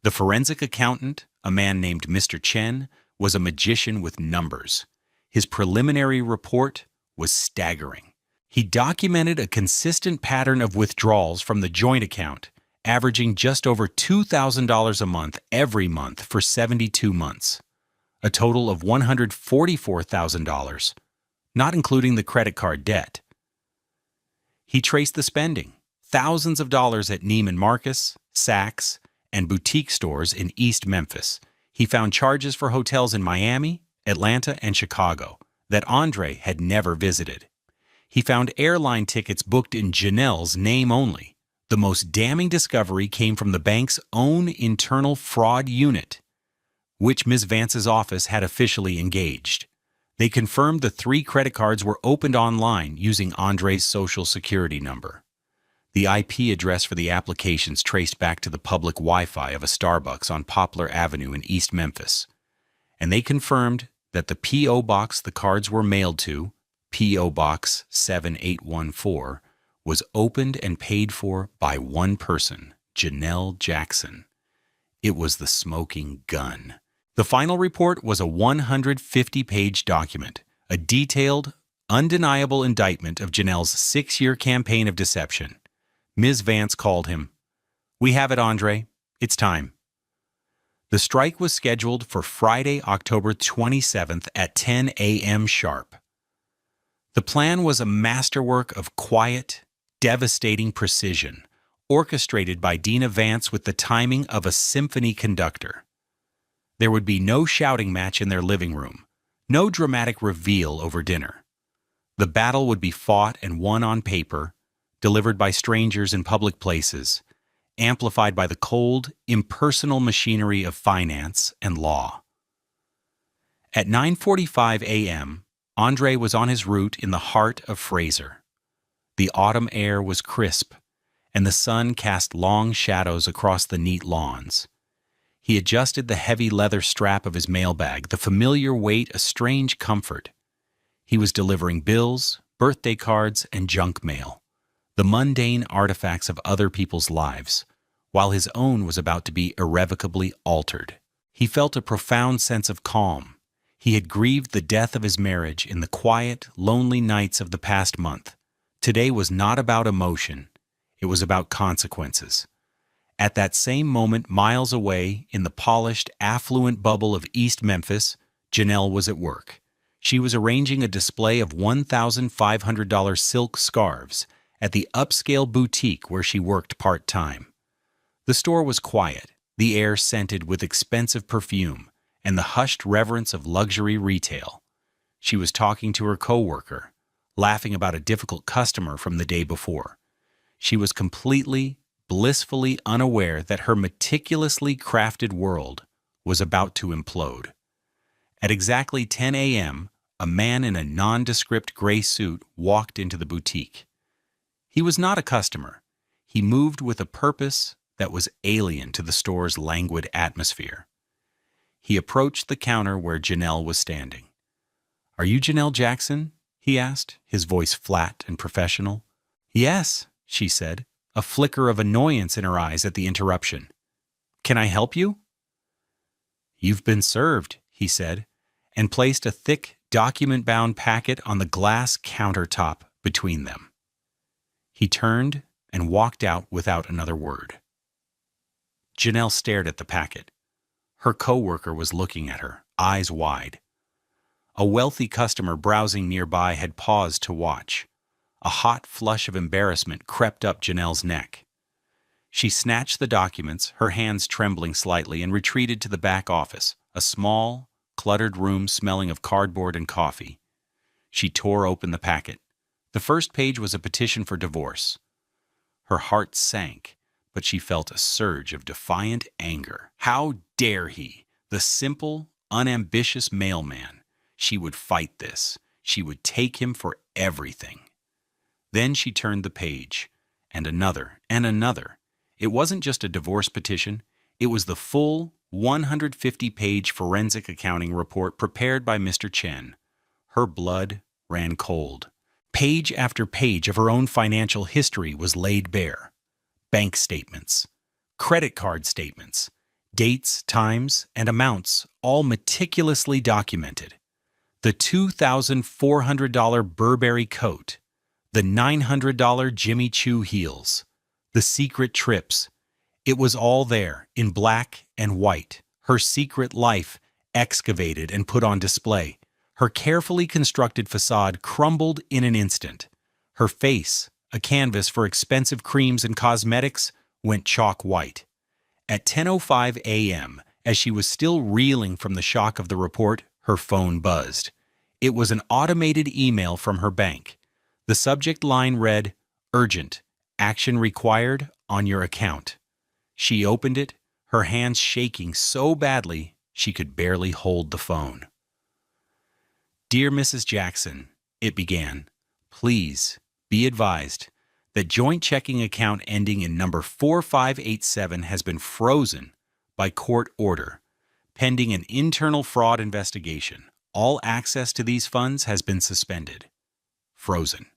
The forensic accountant, a man named Mr. Chen, was a magician with numbers. His preliminary report was staggering. He documented a consistent pattern of withdrawals from the joint account, averaging just over $2,000 a month every month for 72 months. A total of $144,000, not including the credit card debt. He traced the spending, thousands of dollars at Neiman Marcus, Saks, and boutique stores in East Memphis. He found charges for hotels in Miami, Atlanta, and Chicago that Andre had never visited. He found airline tickets booked in Janelle's name only. The most damning discovery came from the bank's own internal fraud unit, which Ms. Vance's office had officially engaged. They confirmed the 3 credit cards were opened online using Andre's social security number. The IP address for the applications traced back to the public Wi-Fi of a Starbucks on Poplar Avenue in East Memphis. And they confirmed that the P.O. box the cards were mailed to, P.O. Box 7814, was opened and paid for by one person, Janelle Jackson. It was the smoking gun. The final report was a 150-page document, a detailed, undeniable indictment of Janelle's 6-year campaign of deception. Ms. Vance called him. We have it, Andre. It's time. The strike was scheduled for Friday, October 27th at 10 a.m. sharp. The plan was a masterwork of quiet, devastating precision, orchestrated by Dina Vance with the timing of a symphony conductor. There would be no shouting match in their living room, no dramatic reveal over dinner. The battle would be fought and won on paper, delivered by strangers in public places, amplified by the cold, impersonal machinery of finance and law. At 9:45 a.m., Andre was on his route in the heart of Fraser. The autumn air was crisp, and the sun cast long shadows across the neat lawns. He adjusted the heavy leather strap of his mailbag, the familiar weight a strange comfort. He was delivering bills, birthday cards, and junk mail, the mundane artifacts of other people's lives, while his own was about to be irrevocably altered. He felt a profound sense of calm. He had grieved the death of his marriage in the quiet, lonely nights of the past month. Today was not about emotion. It was about consequences. At that same moment, miles away, in the polished, affluent bubble of East Memphis, Janelle was at work. She was arranging a display of $1,500 silk scarves at the upscale boutique where she worked part-time. The store was quiet, the air scented with expensive perfume, and the hushed reverence of luxury retail. She was talking to her coworker, laughing about a difficult customer from the day before. She was completely, blissfully unaware that her meticulously crafted world was about to implode. At exactly 10 a.m., a man in a nondescript gray suit walked into the boutique. He was not a customer. He moved with a purpose that was alien to the store's languid atmosphere. He approached the counter where Janelle was standing. "Are you Janelle Jackson?" he asked, his voice flat and professional. "Yes," she said, a flicker of annoyance in her eyes at the interruption. "Can I help you?" "You've been served," he said, and placed a thick, document-bound packet on the glass countertop between them. He turned and walked out without another word. Janelle stared at the packet. Her coworker was looking at her, eyes wide. A wealthy customer browsing nearby had paused to watch. A hot flush of embarrassment crept up Janelle's neck. She snatched the documents, her hands trembling slightly, and retreated to the back office, a small, cluttered room smelling of cardboard and coffee. She tore open the packet. The first page was a petition for divorce. Her heart sank, but she felt a surge of defiant anger. How dare he, the simple, unambitious mailman? She would fight this. She would take him for everything. Then she turned the page, and another, and another. It wasn't just a divorce petition. It was the full 150-page forensic accounting report prepared by Mr. Chen. Her blood ran cold. Page after page of her own financial history was laid bare. Bank statements, credit card statements, dates, times, and amounts, all meticulously documented. The $2,400 Burberry coat, the $900 Jimmy Choo heels, the secret trips. It was all there, in black and white, her secret life excavated and put on display. Her carefully constructed facade crumbled in an instant. Her face, a canvas for expensive creams and cosmetics, went chalk white. At 10:05 a.m., as she was still reeling from the shock of the report, her phone buzzed. It was an automated email from her bank. The subject line read, "Urgent. Action required on your account." She opened it, her hands shaking so badly she could barely hold the phone. "Dear Mrs. Jackson," it began, "please be advised that joint checking account ending in number 4587 has been frozen by court order, pending an internal fraud investigation. All access to these funds has been suspended." Frozen.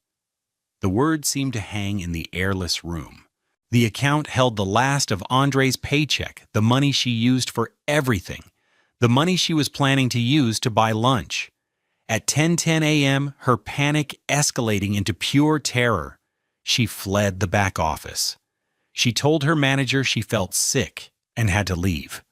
The word seemed to hang in the airless room. The account held the last of Andre's paycheck, the money she used for everything, the money she was planning to use to buy lunch. At 10:10 a.m., her panic escalating into pure terror, she fled the back office. She told her manager she felt sick and had to leave.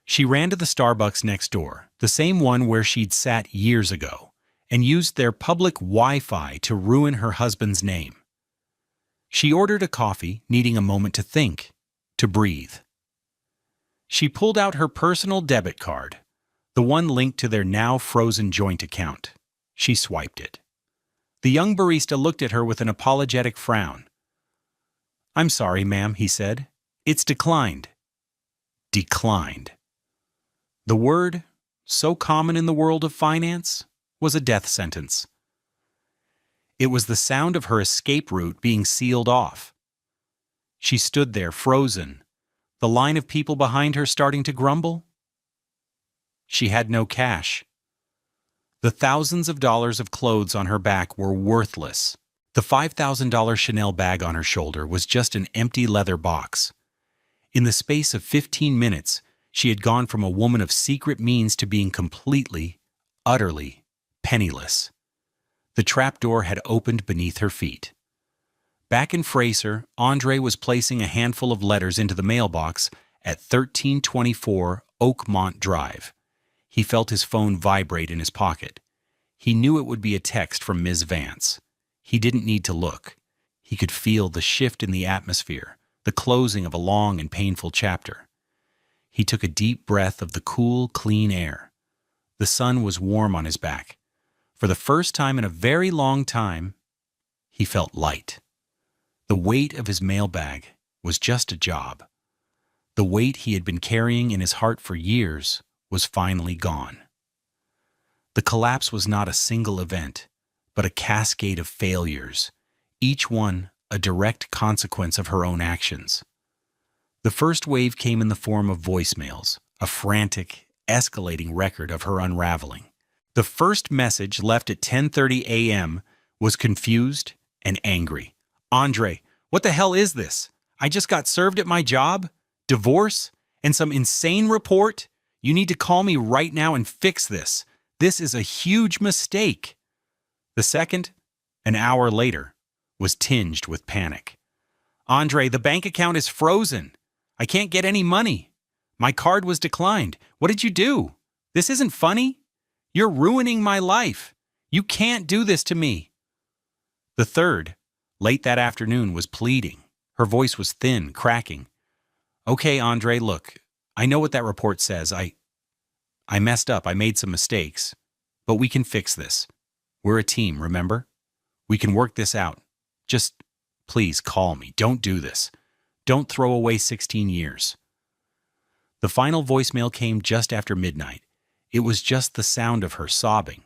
She ran to the Starbucks next door, the same one where she'd sat years ago, and used their public Wi-Fi to ruin her husband's name. She ordered a coffee, needing a moment to think, to breathe. She pulled out her personal debit card, the one linked to their now frozen joint account. She swiped it. The young barista looked at her with an apologetic frown. "I'm sorry, ma'am," he said. "It's declined." Declined. The word, so common in the world of finance, was a death sentence. It was the sound of her escape route being sealed off. She stood there, frozen, the line of people behind her starting to grumble. She had no cash. The thousands of dollars of clothes on her back were worthless. The $5,000 Chanel bag on her shoulder was just an empty leather box. In the space of 15 minutes, she had gone from a woman of secret means to being completely, utterly penniless. The trapdoor had opened beneath her feet. Back in Fraser, Andre was placing a handful of letters into the mailbox at 1324 Oakmont Drive. He felt his phone vibrate in his pocket. He knew it would be a text from Ms. Vance. He didn't need to look. He could feel the shift in the atmosphere, the closing of a long and painful chapter. He took a deep breath of the cool, clean air. The sun was warm on his back. For the first time in a very long time, he felt light. The weight of his mailbag was just a job. The weight he had been carrying in his heart for years was finally gone. The collapse was not a single event, but a cascade of failures, each one a direct consequence of her own actions. The first wave came in the form of voicemails, a frantic, escalating record of her unraveling. The first message, left at 10:30 a.m., was confused and angry. "Andre, what the hell is this? I just got served at my job? Divorce? And some insane report? You need to call me right now and fix this. This is a huge mistake." The second, an hour later, was tinged with panic. "Andre, the bank account is frozen. I can't get any money. My card was declined. What did you do? This isn't funny. You're ruining my life. You can't do this to me." The third, late that afternoon, was pleading. Her voice was thin, cracking. "Okay, Andre, look, I know what that report says. I messed up. I made some mistakes. But we can fix this. We're a team, remember? We can work this out. Just please call me. Don't do this. Don't throw away 16 years. The final voicemail came just after midnight. It was just the sound of her sobbing,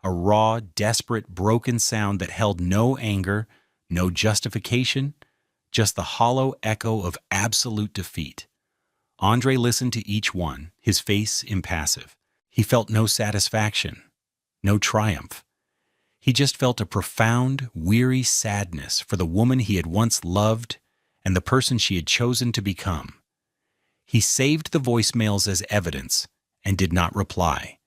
a raw, desperate, broken sound that held no anger, no justification, just the hollow echo of absolute defeat. Andre listened to each one, his face impassive. He felt no satisfaction, no triumph. He just felt a profound, weary sadness for the woman he had once loved and the person she had chosen to become. He saved the voicemails as evidence and did not reply.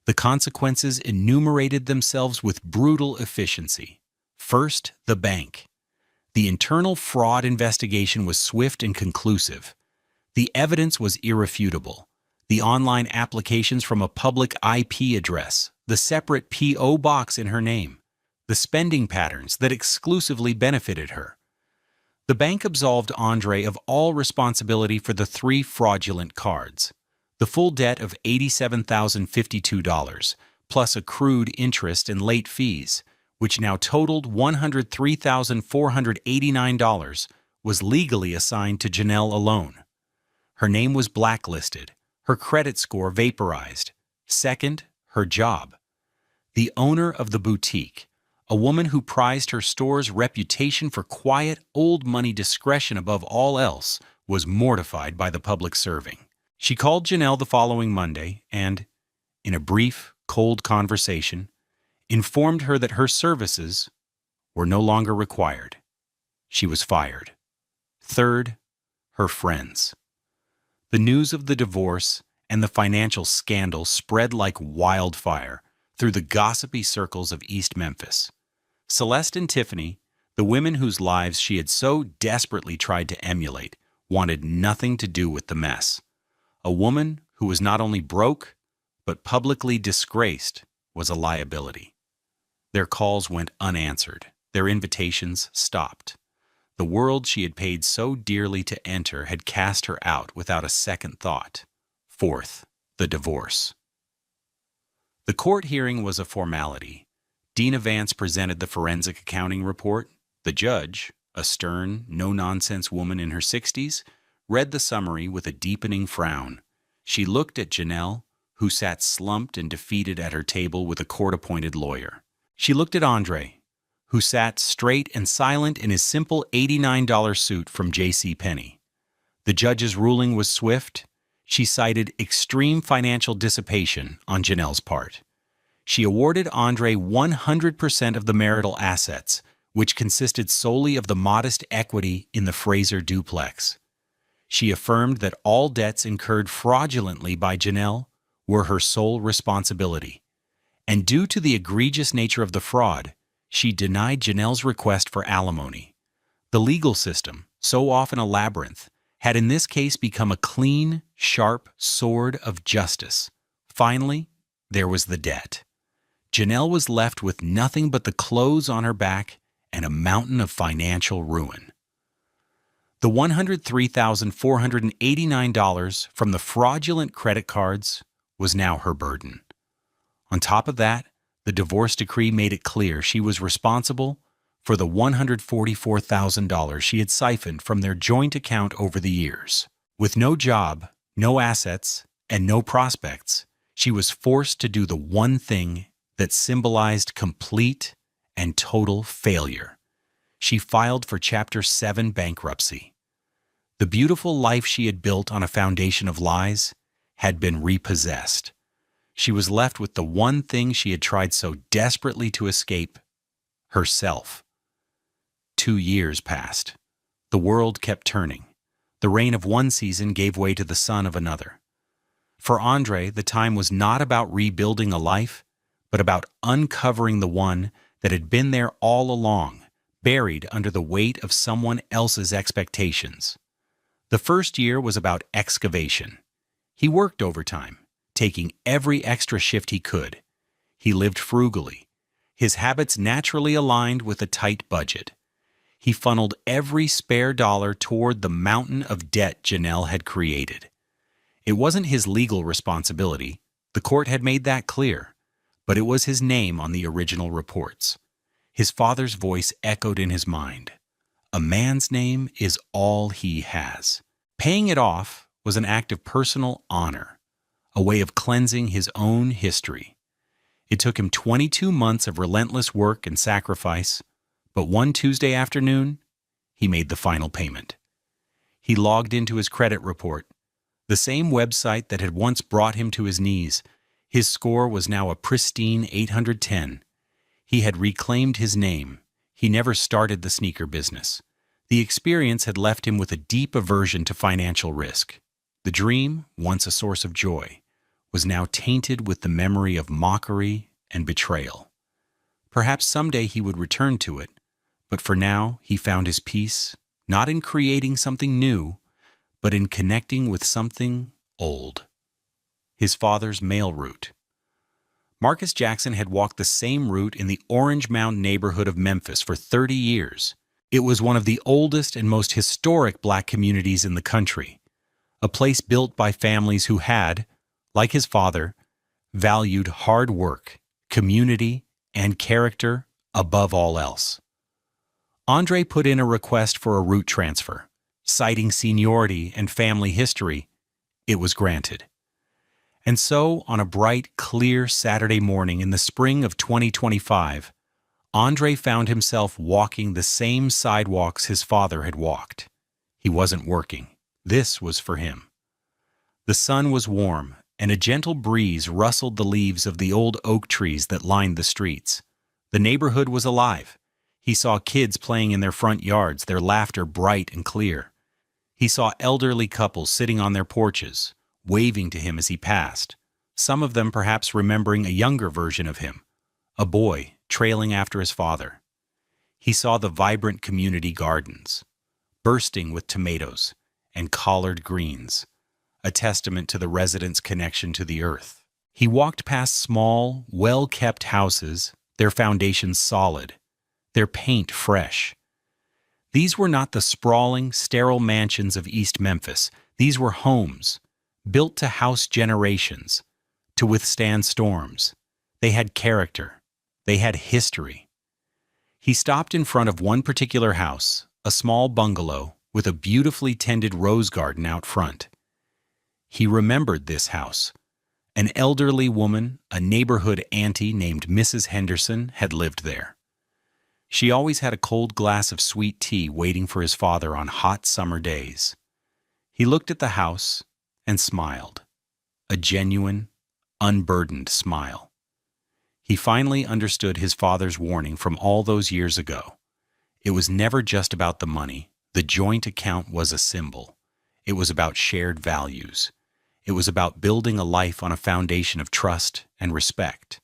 The consequences enumerated themselves with brutal efficiency. First, the bank. The internal fraud investigation was swift and conclusive. The evidence was irrefutable. The online applications from a public IP address, the separate P.O. box in her name, the spending patterns that exclusively benefited her. The bank absolved Andre of all responsibility for the 3 fraudulent cards. The full debt of $87,052, plus accrued interest and late fees, which now totaled $103,489, was legally assigned to Janelle alone. Her name was blacklisted, her credit score vaporized. Second, her job. The owner of the boutique, a woman who prized her store's reputation for quiet, old-money discretion above all else, was mortified by the public serving. She called Janelle the following Monday and, in a brief, cold conversation, informed her that her services were no longer required. She was fired. Third, her friends. The news of the divorce and the financial scandal spread like wildfire through the gossipy circles of East Memphis. Celeste and Tiffany, the women whose lives she had so desperately tried to emulate, wanted nothing to do with the mess. A woman who was not only broke, but publicly disgraced, was a liability. Their calls went unanswered. Their invitations stopped. The world she had paid so dearly to enter had cast her out without a second thought. Fourth, the divorce. The court hearing was a formality. Dina Vance presented the forensic accounting report. The judge, a stern, no-nonsense woman in her 60s, read the summary with a deepening frown. She looked at Janelle, who sat slumped and defeated at her table with a court-appointed lawyer. She looked at Andre, who sat straight and silent in his simple $89 suit from JCPenney. The judge's ruling was swift. She cited extreme financial dissipation on Janelle's part. She awarded Andre 100% of the marital assets, which consisted solely of the modest equity in the Fraser duplex. She affirmed that all debts incurred fraudulently by Janelle were her sole responsibility. And due to the egregious nature of the fraud, she denied Janelle's request for alimony. The legal system, so often a labyrinth, had in this case become a clean, sharp sword of justice. Finally, there was the debt. Janelle was left with nothing but the clothes on her back and a mountain of financial ruin. The $103,489 from the fraudulent credit cards was now her burden. On top of that, the divorce decree made it clear she was responsible for the $144,000 she had siphoned from their joint account over the years. With no job, no assets, and no prospects, she was forced to do the one thing that symbolized complete and total failure. She filed for Chapter 7 bankruptcy. The beautiful life she had built on a foundation of lies had been repossessed. She was left with the one thing she had tried so desperately to escape: herself. 2 years passed. The world kept turning. The rain of one season gave way to the sun of another. For Andre, the time was not about rebuilding a life, but about uncovering the one that had been there all along, buried under the weight of someone else's expectations. The first year was about excavation. He worked overtime, taking every extra shift he could. He lived frugally. His habits naturally aligned with a tight budget. He funneled every spare dollar toward the mountain of debt Janelle had created. It wasn't his legal responsibility. The court had made that clear. But it was his name on the original reports. His father's voice echoed in his mind. A man's name is all he has. Paying it off was an act of personal honor, a way of cleansing his own history. It took him 22 months of relentless work and sacrifice, but one Tuesday afternoon, he made the final payment. He logged into his credit report, the same website that had once brought him to his knees. His score was now a pristine 810. He had reclaimed his name. He never started the sneaker business. The experience had left him with a deep aversion to financial risk. The dream, once a source of joy, was now tainted with the memory of mockery and betrayal. Perhaps someday he would return to it, but for now he found his peace, not in creating something new, but in connecting with something old. His father's mail route. Marcus Jackson had walked the same route in the Orange Mound neighborhood of Memphis for 30 years. It was one of the oldest and most historic black communities in the country, a place built by families who had, like his father, valued hard work, community, and character above all else. Andre put in a request for a route transfer. Citing seniority and family history, it was granted. And so, on a bright, clear Saturday morning in the spring of 2025, Andre found himself walking the same sidewalks his father had walked. He wasn't working. This was for him. The sun was warm, and a gentle breeze rustled the leaves of the old oak trees that lined the streets. The neighborhood was alive. He saw kids playing in their front yards, their laughter bright and clear. He saw elderly couples sitting on their porches, waving to him as he passed, some of them perhaps remembering a younger version of him, a boy trailing after his father. He saw the vibrant community gardens, bursting with tomatoes and collard greens, a testament to the residents' connection to the earth. He walked past small, well-kept houses, their foundations solid, their paint fresh. These were not the sprawling, sterile mansions of East Memphis. These were homes, built to house generations, to withstand storms. They had character. They had history. He stopped in front of one particular house, a small bungalow with a beautifully tended rose garden out front. He remembered this house. An elderly woman, a neighborhood auntie named Mrs. Henderson, had lived there. She always had a cold glass of sweet tea waiting for his father on hot summer days. He looked at the house and smiled, a genuine, unburdened smile. He finally understood his father's warning from all those years ago. It was never just about the money. The joint account was a symbol. It was about shared values. It was about building a life on a foundation of trust and respect,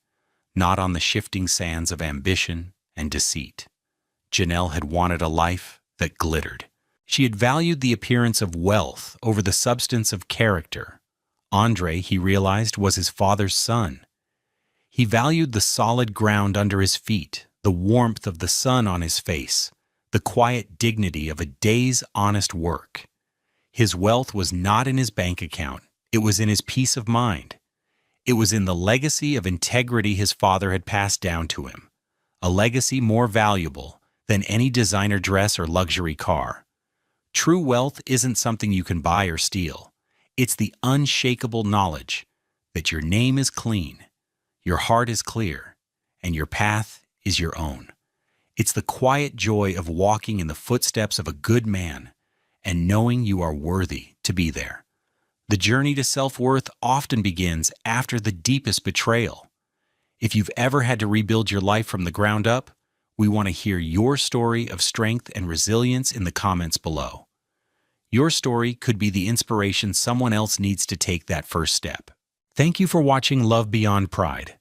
not on the shifting sands of ambition and deceit. Janelle had wanted a life that glittered. She had valued the appearance of wealth over the substance of character. Andre, he realized, was his father's son. He valued the solid ground under his feet, the warmth of the sun on his face, the quiet dignity of a day's honest work. His wealth was not in his bank account, it was in his peace of mind. It was in the legacy of integrity his father had passed down to him, a legacy more valuable than any designer dress or luxury car. True wealth isn't something you can buy or steal. It's the unshakable knowledge that your name is clean, your heart is clear, and your path is your own. It's the quiet joy of walking in the footsteps of a good man and knowing you are worthy to be there. The journey to self-worth often begins after the deepest betrayal. If you've ever had to rebuild your life from the ground up, we want to hear your story of strength and resilience in the comments below. Your story could be the inspiration someone else needs to take that first step. Thank you for watching Love Beyond Pride.